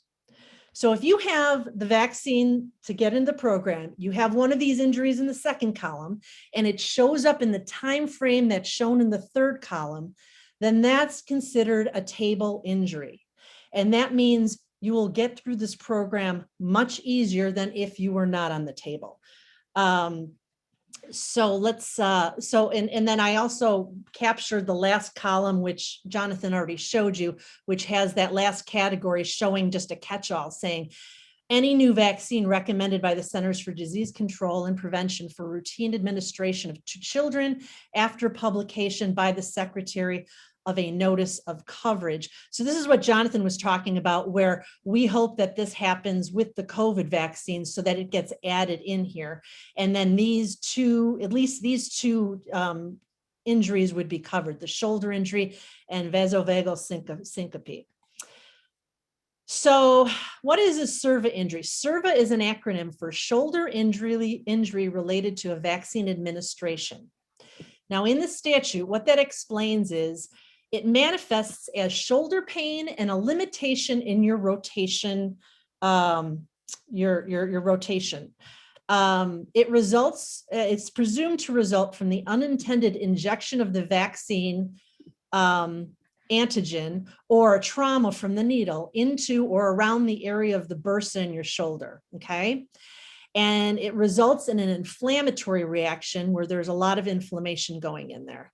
So if you have the vaccine to get in the program, you have one of these injuries in the second column, and it shows up in the time frame that's shown in the third column, then that's considered a table injury. And that means you will get through this program much easier than if you were not on the table. So let's, and then I also captured the last column, which Jonathan already showed you, which has that last category showing just a catch-all saying, any new vaccine recommended by the Centers for Disease Control and Prevention for routine administration of children after publication by the Secretary of a notice of coverage. So this is what Jonathan was talking about, where we hope that this happens with the COVID vaccine so that it gets added in here. And then these two, at least these two injuries would be covered, the shoulder injury and vasovagal syncope. So what is a SIRVA injury? SIRVA is an acronym for shoulder injury related to a vaccine administration. Now in the statute, what that explains is it manifests as shoulder pain and a limitation in your rotation, your rotation. It results, it's presumed to result from the unintended injection of the vaccine antigen or a trauma from the needle into or around the area of the bursa in your shoulder, okay? And it results in an inflammatory reaction where there's a lot of inflammation going in there.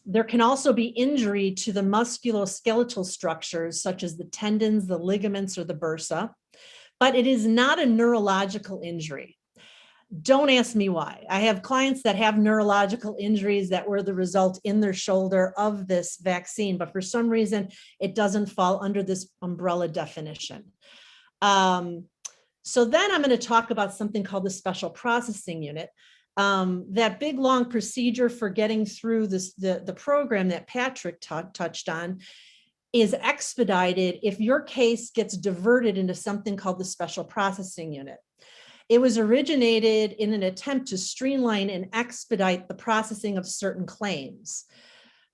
There can also be injury to the musculoskeletal structures, such as the tendons, the ligaments, or the bursa, but it is not a neurological injury. Don't ask me why. I have clients that have neurological injuries that were the result in their shoulder of this vaccine, but for some reason, it doesn't fall under this umbrella definition. So then I'm going to talk about something called the special processing unit. That big, long procedure for getting through this, the program that Patrick touched on is expedited if your case gets diverted into something called the special processing unit. It was originated in an attempt to streamline and expedite the processing of certain claims.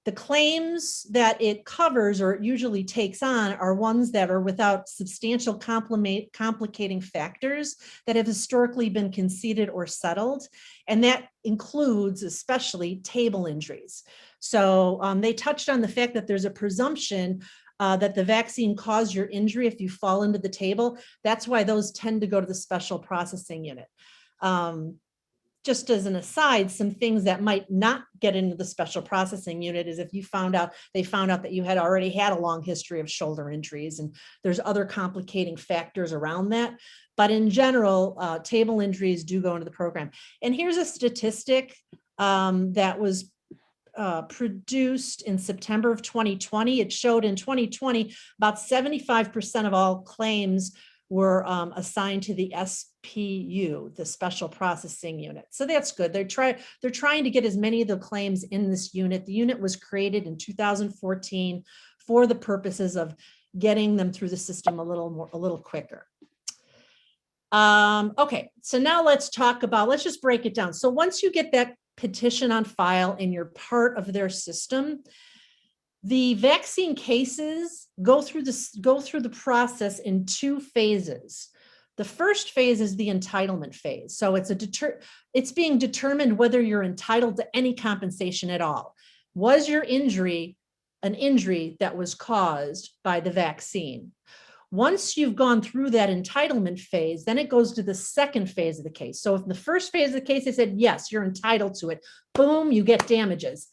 The claims that it covers or it usually takes on are ones that are without substantial complicating factors that have historically been conceded or settled. And that includes especially table injuries. So they touched on the fact that there's a presumption that the vaccine caused your injury if you fall into the table. That's why those tend to go to the special processing unit. Just as an aside, some things that might not get into the special processing unit is if you they found out that you had already had a long history of shoulder injuries, and there's other complicating factors around that. But in general, table injuries do go into the program. And here's a statistic that was produced in September of 2020. It showed in 2020, about 75% of all claims were assigned to the SPU, the special processing unit. So that's good. They're trying to get as many of the claims in this unit. The unit was created in 2014 for the purposes of getting them through the system a little quicker. Okay, so now let's just break it down. So once you get that petition on file and you're part of their system, the vaccine cases go through the process in two phases. The first phase is the entitlement phase. So it's being determined whether you're entitled to any compensation at all. Was your injury an injury that was caused by the vaccine? Once you've gone through that entitlement phase, then it goes to the second phase of the case. So if in the first phase of the case, they said, yes, you're entitled to it, boom, you get damages.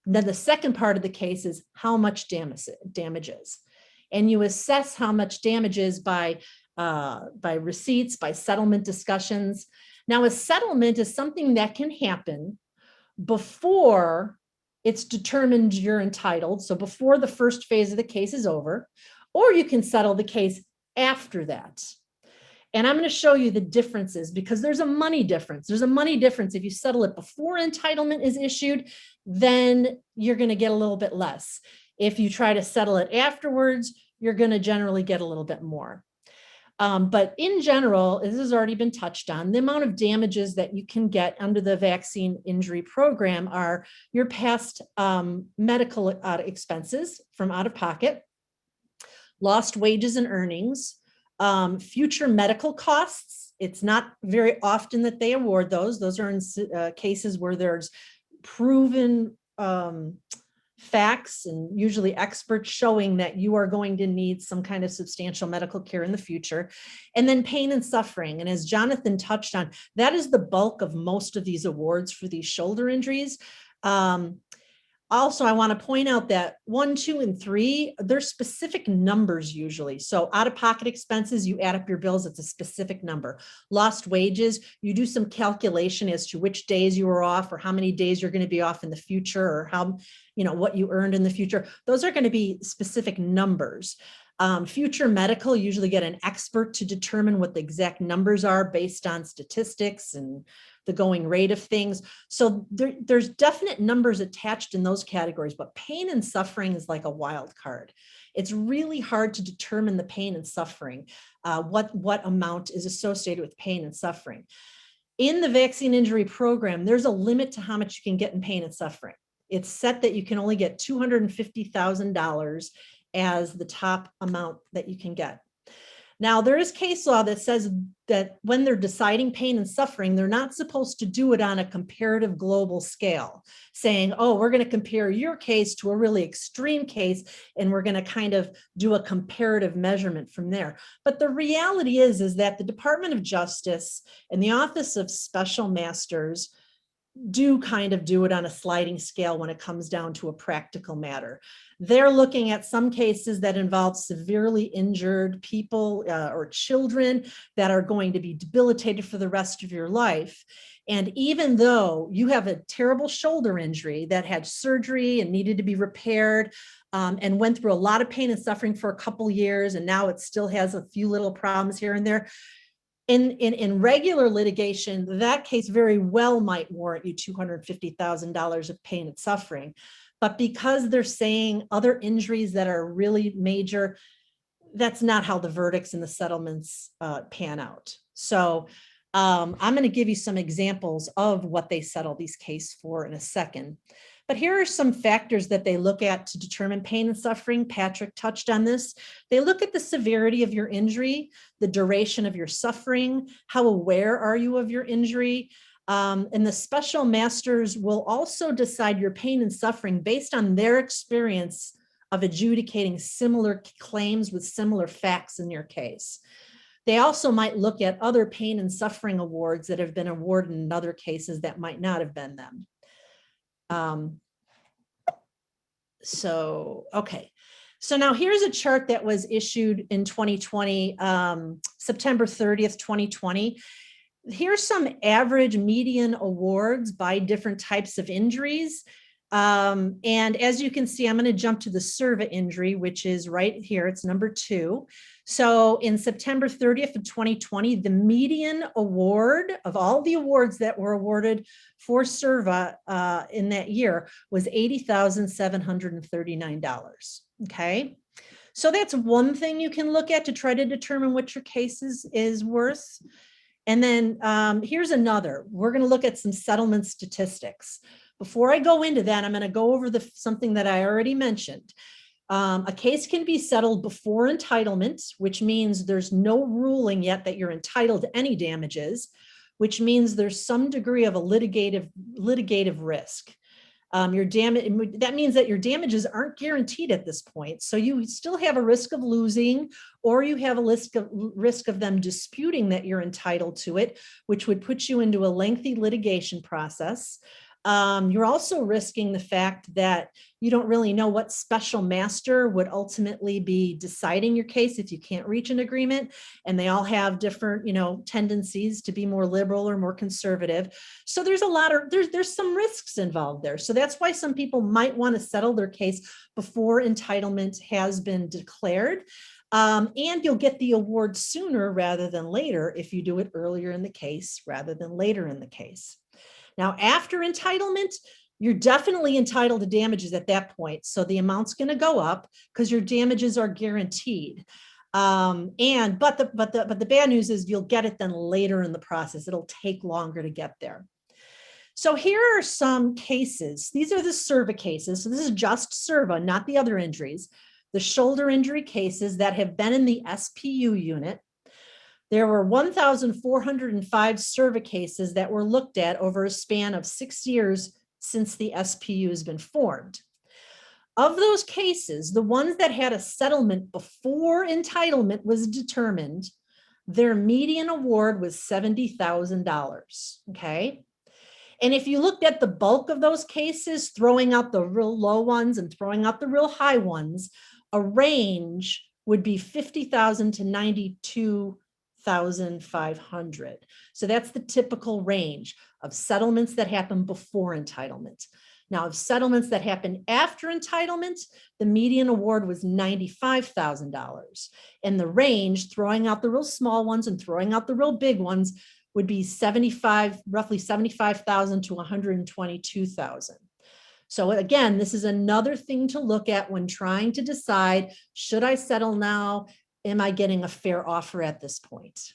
Then the second part of the case is how much damages. And you assess how much damages by receipts, by settlement discussions. Now, a settlement is something that can happen before it's determined you're entitled. So before the first phase of the case is over, or you can settle the case after that. And I'm going to show you the differences because there's a money difference. There's a money difference. If you settle it before entitlement is issued, then you're going to get a little bit less. If you try to settle it afterwards, you're going to generally get a little bit more. But in general, this has already been touched on, the amount of damages that you can get under the vaccine injury program are your past medical expenses from out of pocket, lost wages and earnings, future medical costs. It's not very often that they award those. Those are in cases where there's proven facts and usually experts showing that you are going to need some kind of substantial medical care in the future. And then pain and suffering. And as Jonathan touched on, that is the bulk of most of these awards for these shoulder injuries. Also, I want to point out that 1, 2, and 3, they're specific numbers usually. So out-of-pocket expenses, you add up your bills, it's a specific number. Lost wages, you do some calculation as to which days you were off or how many days you're going to be off in the future or how, what you earned in the future. Those are going to be specific numbers. Future medical, you usually get an expert to determine what the exact numbers are based on statistics and the going rate of things. So there's definite numbers attached in those categories, but pain and suffering is like a wild card. It's really hard to determine the pain and suffering, what amount is associated with pain and suffering. In the vaccine injury program, there's a limit to how much you can get in pain and suffering. It's set that you can only get $250,000 as the top amount that you can get. Now, there is case law that says that when they're deciding pain and suffering, they're not supposed to do it on a comparative global scale, saying, oh, we're going to compare your case to a really extreme case, and we're going to kind of do a comparative measurement from there. But the reality is that the Department of Justice and the Office of Special Masters do kind of do it on a sliding scale when it comes down to a practical matter. They're looking at some cases that involve severely injured people or children that are going to be debilitated for the rest of your life. And even though you have a terrible shoulder injury that had surgery and needed to be repaired and went through a lot of pain and suffering for a couple years, and now it still has a few little problems here and there, in regular litigation, that case very well might warrant you $250,000 of pain and suffering. But because they're saying other injuries that are really major, that's not how the verdicts and the settlements pan out. So I'm going to give you some examples of what they settle these cases for in a second. But here are some factors that they look at to determine pain and suffering. Patrick touched on this. They look at the severity of your injury, the duration of your suffering, how aware are you of your injury, and the special masters will also decide your pain and suffering based on their experience of adjudicating similar claims with similar facts in your case. They also might look at other pain and suffering awards that have been awarded in other cases that might not have been them. Okay. So now here's a chart that was issued in 2020, September 30th, 2020. Here's some average median awards by different types of injuries. And as you can see, I'm going to jump to the SIRVA injury, which is right here. It's number 2. So in September 30th of 2020, the median award of all the awards that were awarded for SIRVA in that year was $80,739. Okay. So that's one thing you can look at to try to determine what your case is worth. And then here's another. We're going to look at some settlement statistics. Before I go into that, I'm going to go over something that I already mentioned. A case can be settled before entitlement, which means there's no ruling yet that you're entitled to any damages, which means there's some degree of a litigative risk. That means that your damages aren't guaranteed at this point. So you still have a risk of losing, or you have a risk of them disputing that you're entitled to it, which would put you into a lengthy litigation process. You're also risking the fact that you don't really know what special master would ultimately be deciding your case if you can't reach an agreement, and they all have different, tendencies to be more liberal or more conservative. So there's there's some risks involved there. So that's why some people might want to settle their case before entitlement has been declared. And you'll get the award sooner rather than later if you do it earlier in the case rather than later in the case. Now, after entitlement, you're definitely entitled to damages at that point. So the amount's going to go up because your damages are guaranteed. But the bad news is you'll get it then later in the process. It'll take longer to get there. So here are some cases. These are the SIRVA cases. So this is just SIRVA, not the other injuries. The shoulder injury cases that have been in the SPU unit. There were 1,405 SIRVA cases that were looked at over a span of 6 years since the SPU has been formed. Of those cases, the ones that had a settlement before entitlement was determined, their median award was $70,000, okay? And if you looked at the bulk of those cases, throwing out the real low ones and throwing out the real high ones, a range would be $50,000 to $92,500. So that's the typical range of settlements that happen before entitlement. Now, of settlements that happened after entitlement, the median award was $95,000. And the range, throwing out the real small ones and throwing out the real big ones, would be roughly $75,000 to $122,000. So again, this is another thing to look at when trying to decide, should I settle now? Am I getting a fair offer at this point?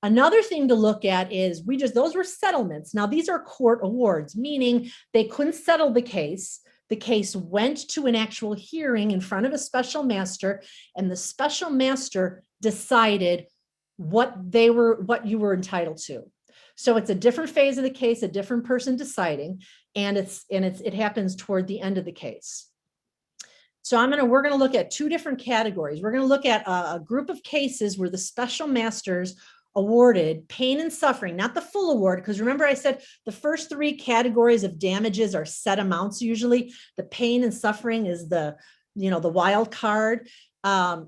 Another thing to look at is those were settlements. Now these are court awards, meaning they couldn't settle the case. The case went to an actual hearing in front of a special master, and the special master decided what you were entitled to. So it's a different phase of the case, a different person deciding, and it happens toward the end of the case. So we're going to look at two different categories. We're going to look at a group of cases where the special masters awarded pain and suffering, not the full award, because remember I said the first three categories of damages are set amounts usually. The pain and suffering is the wild card.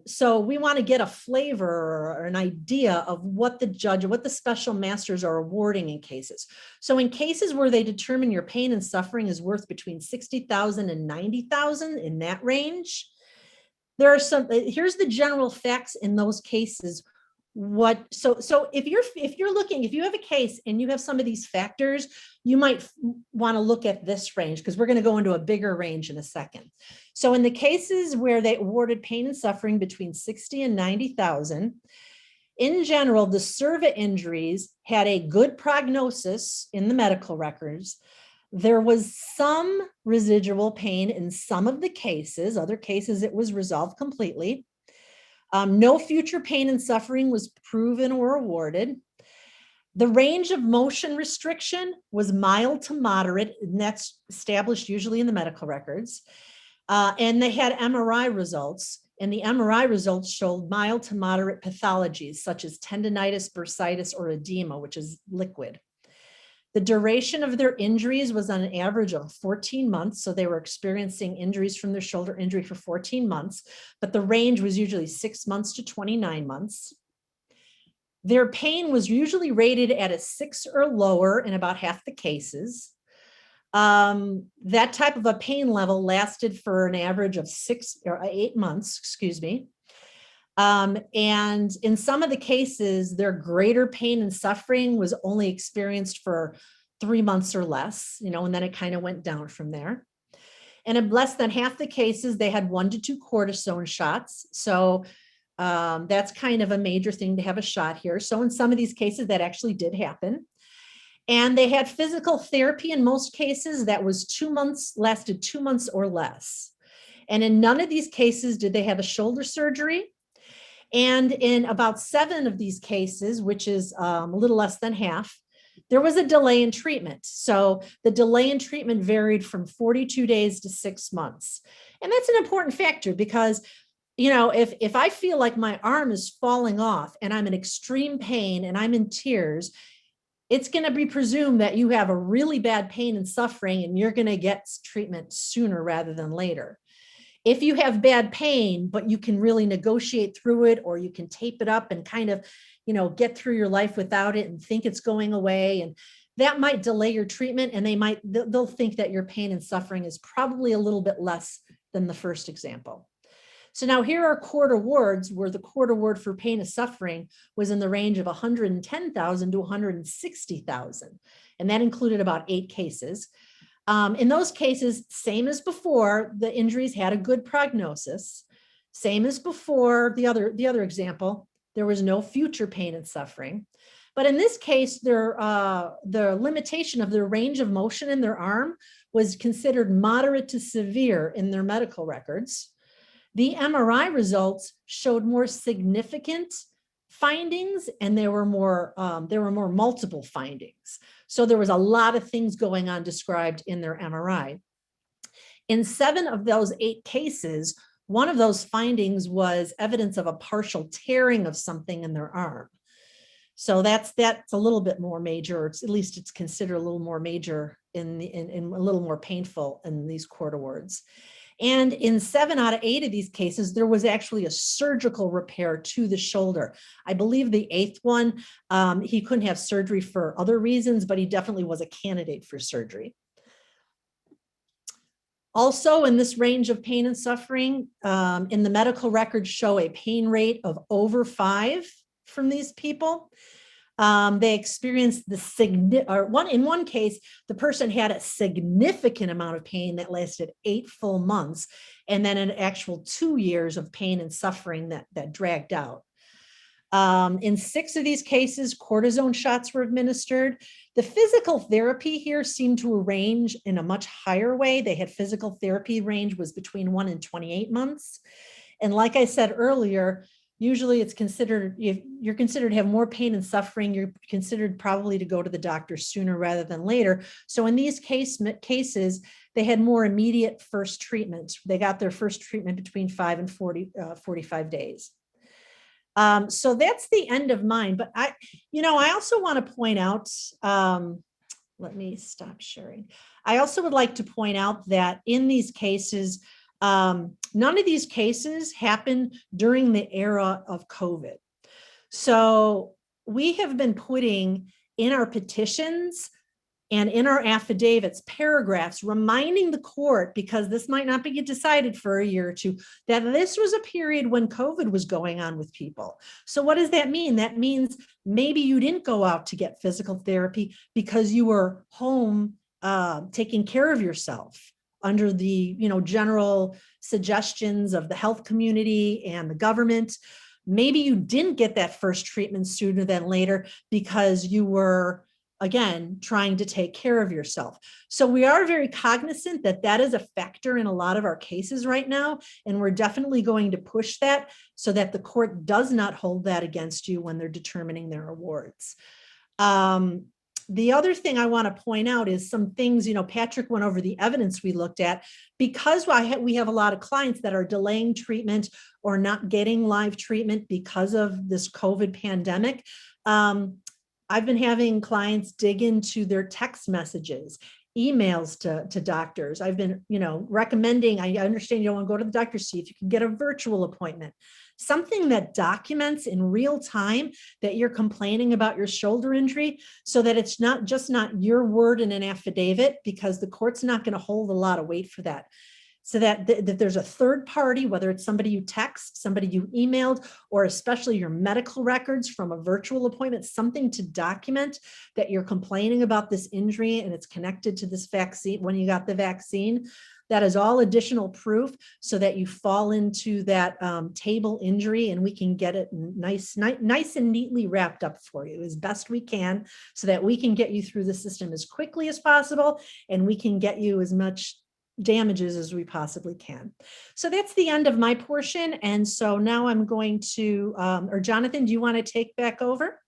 So we want to get a flavor or an idea of what the judge or what the special masters are awarding in cases. So in cases where they determine your pain and suffering is worth between $60,000 and $90,000, in that range, here's the general facts in those cases. So if you have a case and you have some of these factors, you might want to look at this range, because we're going to go into a bigger range in a second. So in the cases where they awarded pain and suffering between $60,000 and $90,000, in general, the SIRVA injuries had a good prognosis in the medical records. There was some residual pain in some of the cases. Other cases, it was resolved completely. No future pain and suffering was proven or awarded. The range of motion restriction was mild to moderate, and that's established usually in the medical records. And they had MRI results, and the MRI results showed mild to moderate pathologies such as tendinitis, bursitis, or edema, which is liquid. The duration of their injuries was on an average of 14 months. So they were experiencing injuries from their shoulder injury for 14 months, but the range was usually 6 months to 29 months. Their pain was usually rated at a 6 or lower in about half the cases. That type of a pain level lasted for an average of 6 or 8 months, excuse me. And in some of the cases, their greater pain and suffering was only experienced for 3 months or less, and then it kind of went down from there. And in less than half the cases, they had 1 to 2 cortisone shots. So that's kind of a major thing to have a shot here. So in some of these cases, that actually did happen. And they had physical therapy in most cases that was 2 months, lasted 2 months or less. And in none of these cases did they have a shoulder surgery. And in about 7 of these cases, which is a little less than half, there was a delay in treatment. So the delay in treatment varied from 42 days to 6 months. And that's an important factor because, if I feel like my arm is falling off and I'm in extreme pain and I'm in tears, it's going to be presumed that you have a really bad pain and suffering and you're going to get treatment sooner rather than later. If you have bad pain, but you can really negotiate through it, or you can tape it up and kind of, get through your life without it and think it's going away, and that might delay your treatment, and they'll think that your pain and suffering is probably a little bit less than the first example. So now here are court awards where the court award for pain and suffering was in the range of 110,000 to 160,000. And that included about 8 cases. In those cases, same as before, the injuries had a good prognosis. Same as before, the other example, there was no future pain and suffering. But in this case, the limitation of their range of motion in their arm was considered moderate to severe in their medical records. The MRI results showed more significant findings, and there were more multiple findings. So there was a lot of things going on described in their MRI. In 7 of those 8 cases, one of those findings was evidence of a partial tearing of something in their arm. So that's a little bit more major, or at least it's considered a little more major in a little more painful in these court awards. And in 7 out of 8 of these cases, there was actually a surgical repair to the shoulder. I believe the 8th one, he couldn't have surgery for other reasons, but he definitely was a candidate for surgery. Also, in this range of pain and suffering, in the medical records show a pain rate of over 5 from these people. They experienced in one case, the person had a significant amount of pain that lasted 8 full months, and then an actual 2 years of pain and suffering that dragged out. In 6 of these cases, cortisone shots were administered. The physical therapy here seemed to arrange in a much higher way. They had physical therapy range was between 1 and 28 months. And like I said earlier, usually it's considered, if you're considered to have more pain and suffering, you're considered probably to go to the doctor sooner rather than later. So in these cases, they had more immediate first treatment. They got their first treatment between 5 and 45 days. So that's the end of mine. But I also want to point out, let me stop sharing. I also would like to point out that in these cases, none of these cases happened during the era of COVID. So we have been putting in our petitions and in our affidavits paragraphs reminding the court, because this might not be decided for a year or two, that this was a period when COVID was going on with people. So what does that mean? That means maybe you didn't go out to get physical therapy because you were home taking care of yourself under the general suggestions of the health community and the government. Maybe you didn't get that first treatment sooner than later because you were, again, trying to take care of yourself. So we are very cognizant that that is a factor in a lot of our cases right now, and we're definitely going to push that so that the court does not hold that against you when they're determining their awards. The other thing I want to point out is some things, Patrick went over the evidence we looked at. Because we have a lot of clients that are delaying treatment or not getting live treatment because of this COVID pandemic. I've been having clients dig into their text messages, emails to doctors. I've been, recommending, I understand you don't want to go to the doctor, see if you can get a virtual appointment. Something that documents in real time that you're complaining about your shoulder injury, so that it's not your word in an affidavit, because the court's not going to hold a lot of weight for that. So that there's a third party, whether it's somebody you text, somebody you emailed, or especially your medical records from a virtual appointment, something to document that you're complaining about this injury and it's connected to this vaccine when you got the vaccine. That is all additional proof so that you fall into that table injury, and we can get it nice and neatly wrapped up for you as best we can, so that we can get you through the system as quickly as possible, and we can get you as much damages as we possibly can. So that's the end of my portion. And so now I'm going to, or Jonathan, do you want to take back over?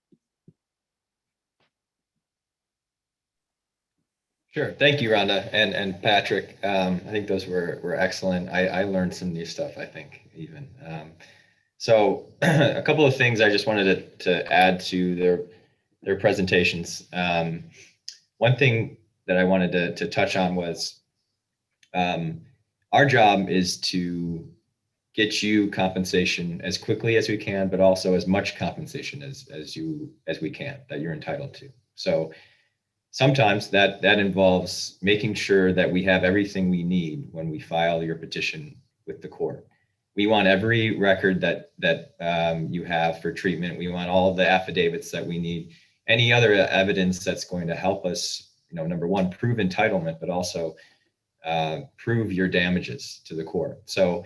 Sure. Thank you, Rhonda and Patrick. I think those were excellent. I learned some new stuff, I think, even. So a couple of things I just wanted to add to their presentations. One thing that I wanted to touch on was our job is to get you compensation as quickly as we can, but also as much compensation as we can that you're entitled to. So sometimes that involves making sure that we have everything we need when we file your petition with the court. We want every record that you have for treatment. We want all of the affidavits that we need, any other evidence that's going to help us, number one, prove entitlement, but also prove your damages to the court. So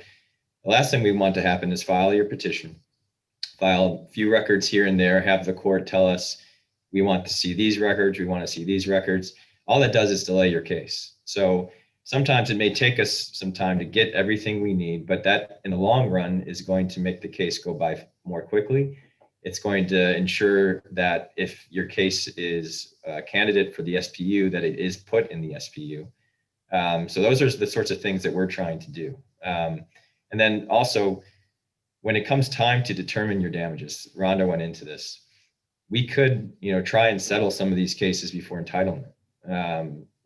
the last thing we want to happen is file your petition, file a few records here and there, have the court tell us, we want to see these records, we want to see these records. All that does is delay your case. So sometimes it may take us some time to get everything we need, but that in the long run is going to make the case go by more quickly. It's going to ensure that if your case is a candidate for the SPU, that it is put in the SPU. So those are the sorts of things that we're trying to do. And then also, when it comes time to determine your damages, Rhonda went into this, we could, try and settle some of these cases before entitlement.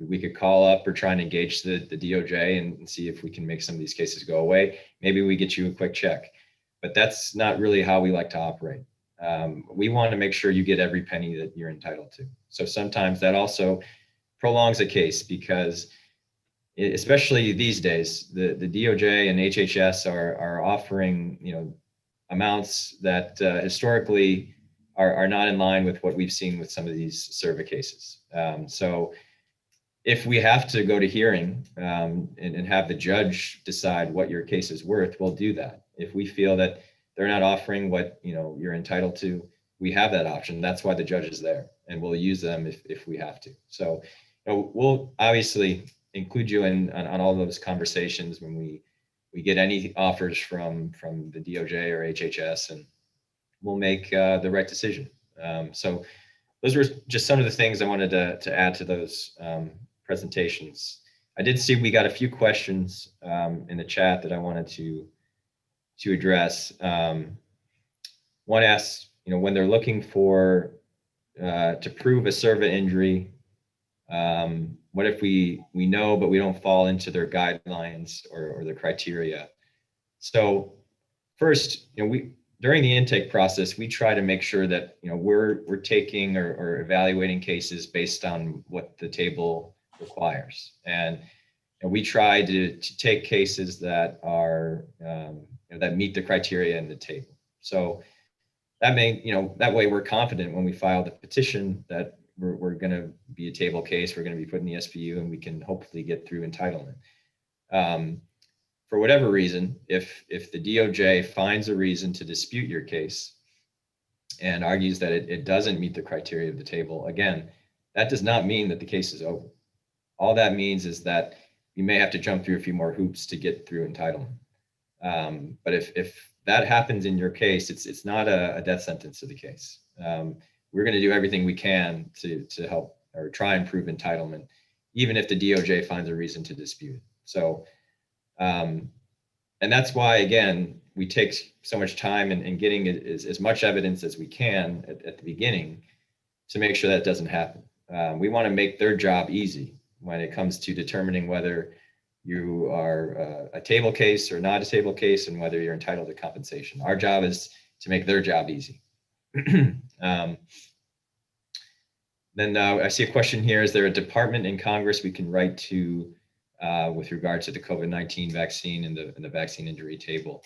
We could call up or try and engage the DOJ and see if we can make some of these cases go away. Maybe we get you a quick check, but that's not really how we like to operate. We want to make sure you get every penny that you're entitled to. So sometimes that also prolongs a case because, especially these days, the DOJ and HHS are offering, amounts that historically are not in line with what we've seen with some of these SIRVA cases. So if we have to go to hearing and have the judge decide what your case is worth, we'll do that. If we feel that they're not offering what you're entitled to, we have that option. That's why the judge is there, and we'll use them if we have to. So we'll obviously include you on all those conversations when we get any offers from the DOJ or HHS, and we'll make the right decision. So those were just some of the things I wanted to add to those presentations. I did see we got a few questions in the chat that I wanted to address. One asks, when they're looking for to prove a SIRVA injury, what if we know but we don't fall into their guidelines or their criteria? So first, during the intake process, we try to make sure that we're taking or evaluating cases based on what the table requires, and we try to take cases that are that meet the criteria in the table. So that that way we're confident when we file the petition that we're going to be a table case, we're going to be put in the SPU, and we can hopefully get through entitlement. For whatever reason, if the DOJ finds a reason to dispute your case and argues that it doesn't meet the criteria of the table, again, that does not mean that the case is over. All that means is that you may have to jump through a few more hoops to get through entitlement. But if that happens in your case, it's not a death sentence to the case. We're going to do everything we can to help or try and prove entitlement, even if the DOJ finds a reason to dispute it. So, and that's why, again, we take so much time in getting as much evidence as we can at the beginning to make sure that doesn't happen. We want to make their job easy when it comes to determining whether you are a table case or not a table case and whether you're entitled to compensation. Our job is to make their job easy. Then I see a question here. Is there a department in Congress we can write to with regard to the COVID-19 vaccine and the vaccine injury table?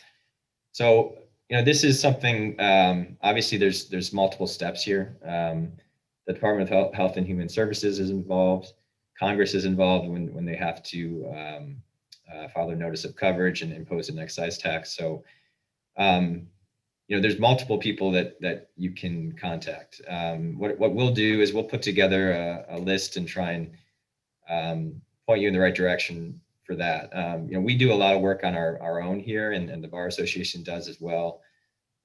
So, this is something, obviously there's multiple steps here. The Department of Health and Human Services is involved. Congress is involved when they have to file their notice of coverage and impose an excise tax. So, there's multiple people that you can contact. What we'll do is we'll put together a list and try and point you in the right direction for that. We do a lot of work on our own here, and the Bar Association does as well,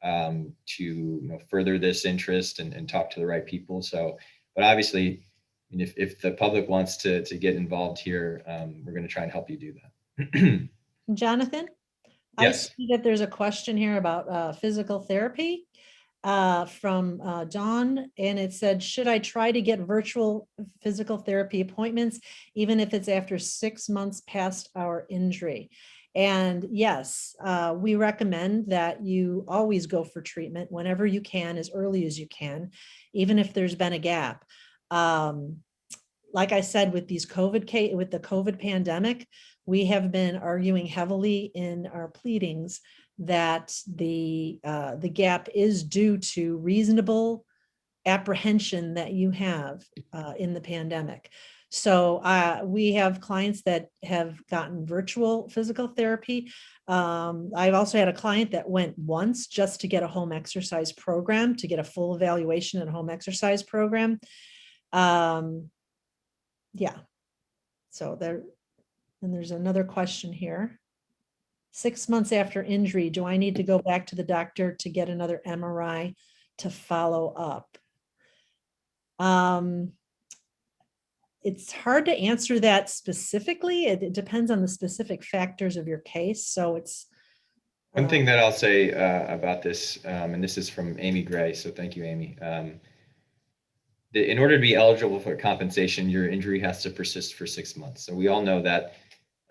to further this interest and talk to the right people. So, but obviously, if the public wants to get involved here, we're going to try and help you do that. Jonathan? Yes. I see that there's a question here about physical therapy from John, and it said, should I try to get virtual physical therapy appointments, even if it's after 6 months past our injury? And yes, we recommend that you always go for treatment whenever you can, as early as you can, even if there's been a gap. Like I said, with the COVID pandemic, we have been arguing heavily in our pleadings that the gap is due to reasonable apprehension that you have in the pandemic. So we have clients that have gotten virtual physical therapy. I've also had a client that went once just to get a home exercise program, to get a full evaluation and home exercise program. Yeah. So there, and there's another question here. 6 months after injury, do I need to go back to the doctor to get another MRI to follow up? It's hard to answer that specifically. It depends on the specific factors of your case. So it's one thing that I'll say about this, and this is from Amy Gray, so thank you, Amy. In order to be eligible for compensation, your injury has to persist for 6 months. So we all know that,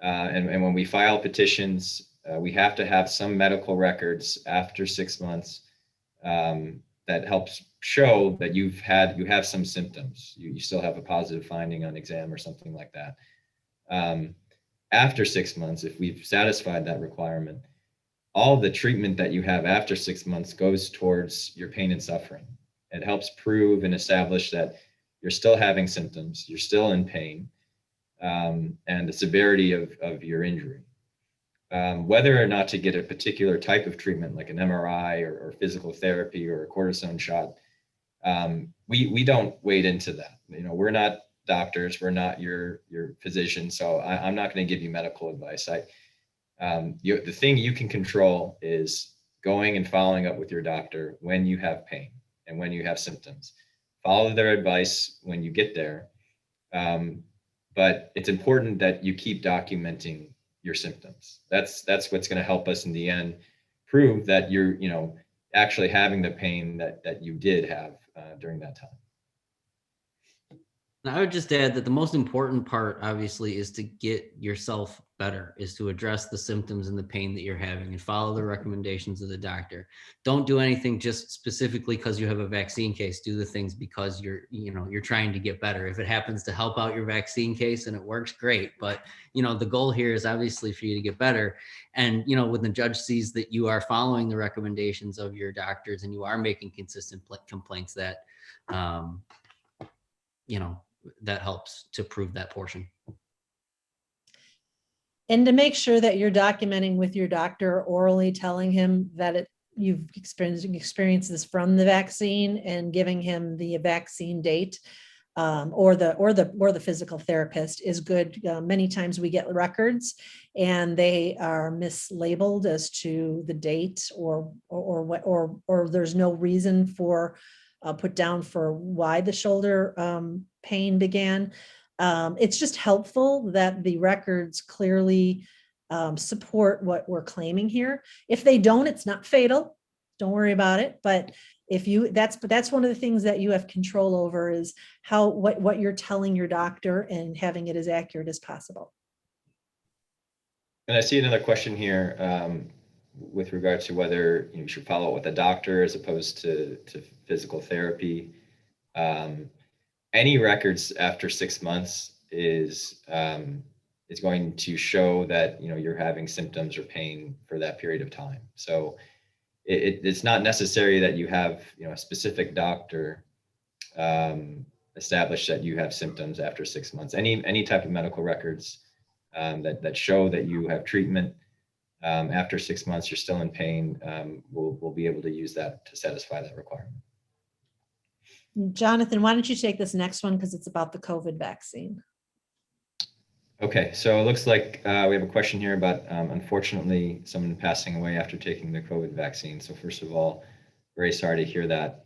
and when we file petitions, we have to have some medical records after 6 months that helps show that you have some symptoms. You still have a positive finding on exam or something like that. After 6 months, if we've satisfied that requirement, all the treatment that you have after 6 months goes towards your pain and suffering. It helps prove and establish that you're still having symptoms, you're still in pain, and the severity of your injury. Whether or not to get a particular type of treatment like an MRI or physical therapy or a cortisone shot, we don't wade into that. We're not doctors, we're not your physician, so I'm not going to give you medical advice. The thing you can control is going and following up with your doctor when you have pain and when you have symptoms. Follow their advice when you get there, but it's important that you keep documenting your symptoms. That's what's going to help us in the end prove that you're actually having the pain that you did have during that time. Now, I would just add that the most important part, obviously, is to get yourself better, is to address the symptoms and the pain that you're having and follow the recommendations of the doctor. Don't do anything just specifically because you have a vaccine case. Do the things because you're trying to get better. If it happens to help out your vaccine case and it works, great. But, the goal here is obviously for you to get better. And, when the judge sees that you are following the recommendations of your doctors and you are making consistent complaints, that, that helps to prove that portion. And to make sure that you're documenting with your doctor, orally telling him that you've experienced this from the vaccine and giving him the vaccine date, or the physical therapist is good. Many times we get records and they are mislabeled as to the date or there's no reason for put down for why the shoulder pain began. It's just helpful that the records clearly support what we're claiming here. If they don't, it's not fatal. Don't worry about it. But that's one of the things that you have control over, is what you're telling your doctor and having it as accurate as possible. And I see another question here with regard to whether you should follow up with a doctor as opposed to physical therapy. Any records after 6 months is going to show that you're having symptoms or pain for that period of time. So it's not necessary that you have a specific doctor establish that you have symptoms after 6 months. Any type of medical records that show that you have treatment after 6 months, you're still in pain, we'll be able to use that to satisfy that requirement. Jonathan, why don't you take this next one, because it's about the COVID vaccine. Okay, so it looks like we have a question here about, unfortunately, someone passing away after taking the COVID vaccine. So first of all, very sorry to hear that,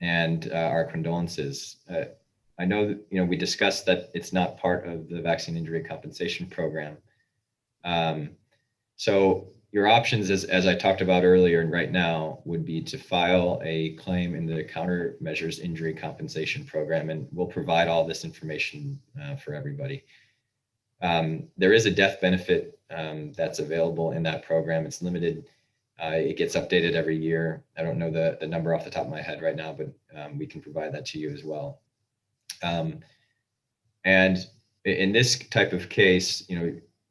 and our condolences. I know that, we discussed that it's not part of the vaccine injury compensation program. So your options, as I talked about earlier and right now, would be to file a claim in the Countermeasures Injury Compensation Program, and we'll provide all this information for everybody. There is a death benefit that's available in that program. It's limited. It gets updated every year. I don't know the number off the top of my head right now, but we can provide that to you as well. And in this type of case,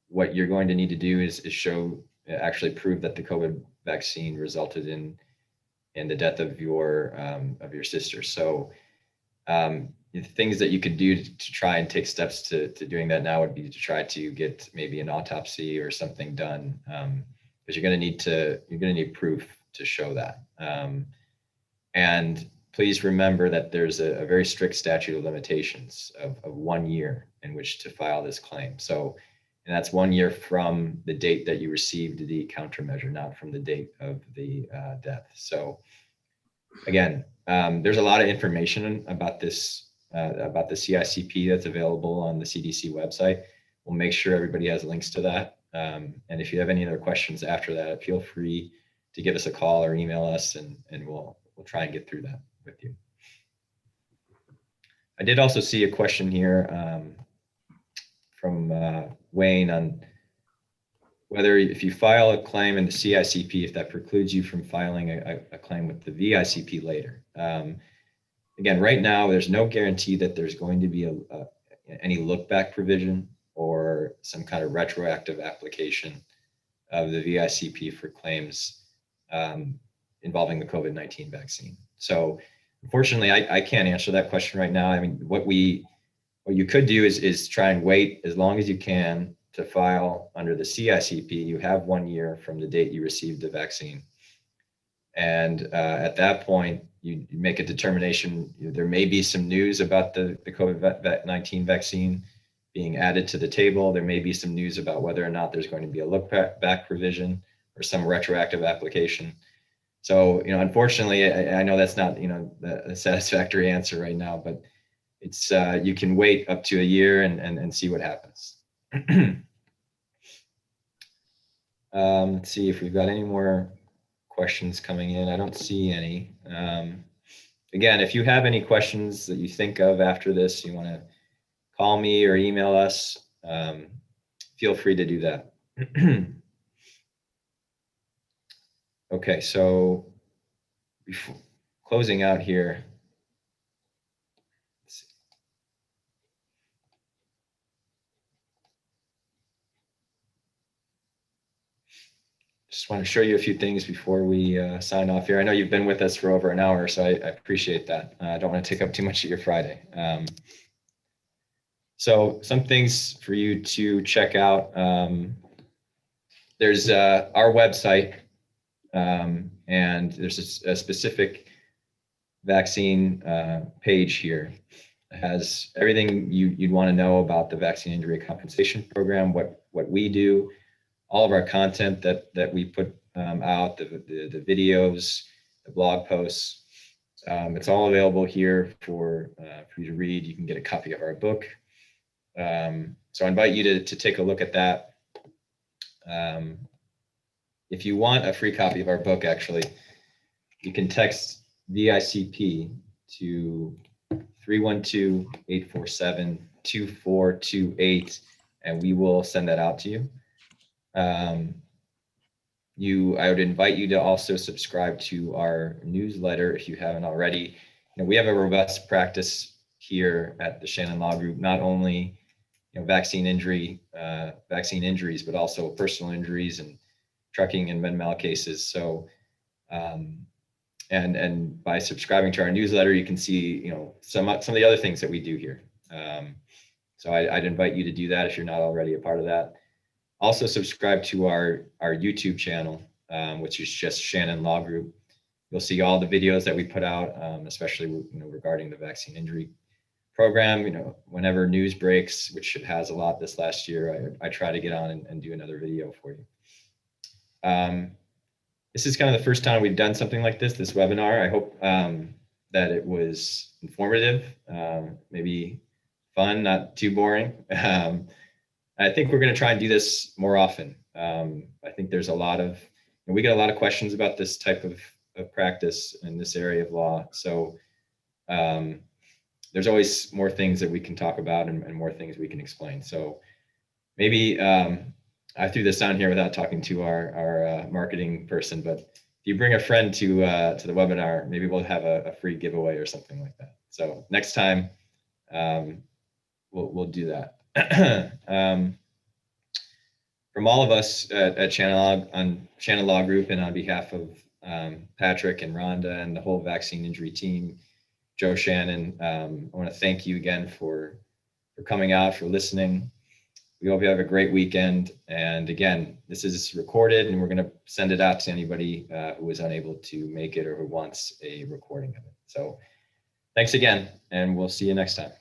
what you're going to need to do is actually prove that the COVID vaccine resulted in the death of your sister. So the things that you could do to try and take steps to doing that now would be to try to get maybe an autopsy or something done, because you're going to need proof to show that. And please remember that there's a very strict statute of limitations of 1 year in which to file this claim. So, and that's 1 year from the date that you received the countermeasure, not from the date of the death. So again, there's a lot of information about this, about the CICP that's available on the CDC website. We'll make sure everybody has links to that. And if you have any other questions after that, feel free to give us a call or email us, and we'll try and get through that with you. I did also see a question here from Wayne on whether if you file a claim in the CICP, if that precludes you from filing a claim with the VICP later. Again, right now, there's no guarantee that there's going to be any look back provision or some kind of retroactive application of the VICP for claims involving the COVID-19 vaccine. So unfortunately, I can't answer that question right now. I mean, what you could do is try and wait as long as you can to file under the CICP. You have 1 year from the date you received the vaccine. And at that point, you make a determination. There may be some news about the COVID-19 vaccine being added to the table. There may be some news about whether or not there's going to be a look back provision or some retroactive application. So, unfortunately, I know that's not, a satisfactory answer right now, but it's, you can wait up to a year and see what happens. Let's see if we've got any more questions coming in. I don't see any. Again, if you have any questions that you think of after this, you want to call me or email us, feel free to do that. Okay, so before closing out here, let's see. Just want to show you a few things before we sign off here. I know you've been with us for over an hour, so I appreciate that. I don't want to take up too much of your Friday. So some things for you to check out. There's our website, and there's a specific vaccine page here. It has everything you'd want to know about the Vaccine Injury Compensation Program, what we do, all of our content that we put out, the videos, the blog posts. It's all available here for you to read. You can get a copy of our book. So I invite you to take a look at that. If you want a free copy of our book, actually, you can text VICP to 312-847-2428, and we will send that out to you. I would invite you to also subscribe to our newsletter if you haven't already. We have a robust practice here at the Shannon Law Group, not only vaccine injuries, but also personal injuries and trucking and med mal cases. So, and by subscribing to our newsletter, you can see, some of the other things that we do here. So I'd invite you to do that if you're not already a part of that. Also subscribe to our YouTube channel, which is just Shannon Law Group. You'll see all the videos that we put out, especially regarding the vaccine injury program. Whenever news breaks, which it has a lot this last year, I try to get on and do another video for you. This is kind of the first time we've done something like this webinar. I hope that it was informative, maybe fun, not too boring. I think we're going to try and do this more often. I think there's we get a lot of questions about this type of practice in this area of law. So there's always more things that we can talk about and more things we can explain. So maybe I threw this on here without talking to our marketing person, but if you bring a friend to the webinar, maybe we'll have a free giveaway or something like that. So next time we'll do that. From all of us at Shannon Law Group, and on behalf of Patrick and Rhonda and the whole vaccine injury team, Joe, Shannon, I want to thank you again for coming out, for listening. We hope you have a great weekend. And again, this is recorded, and we're going to send it out to anybody who was unable to make it or who wants a recording of it. So thanks again, and we'll see you next time.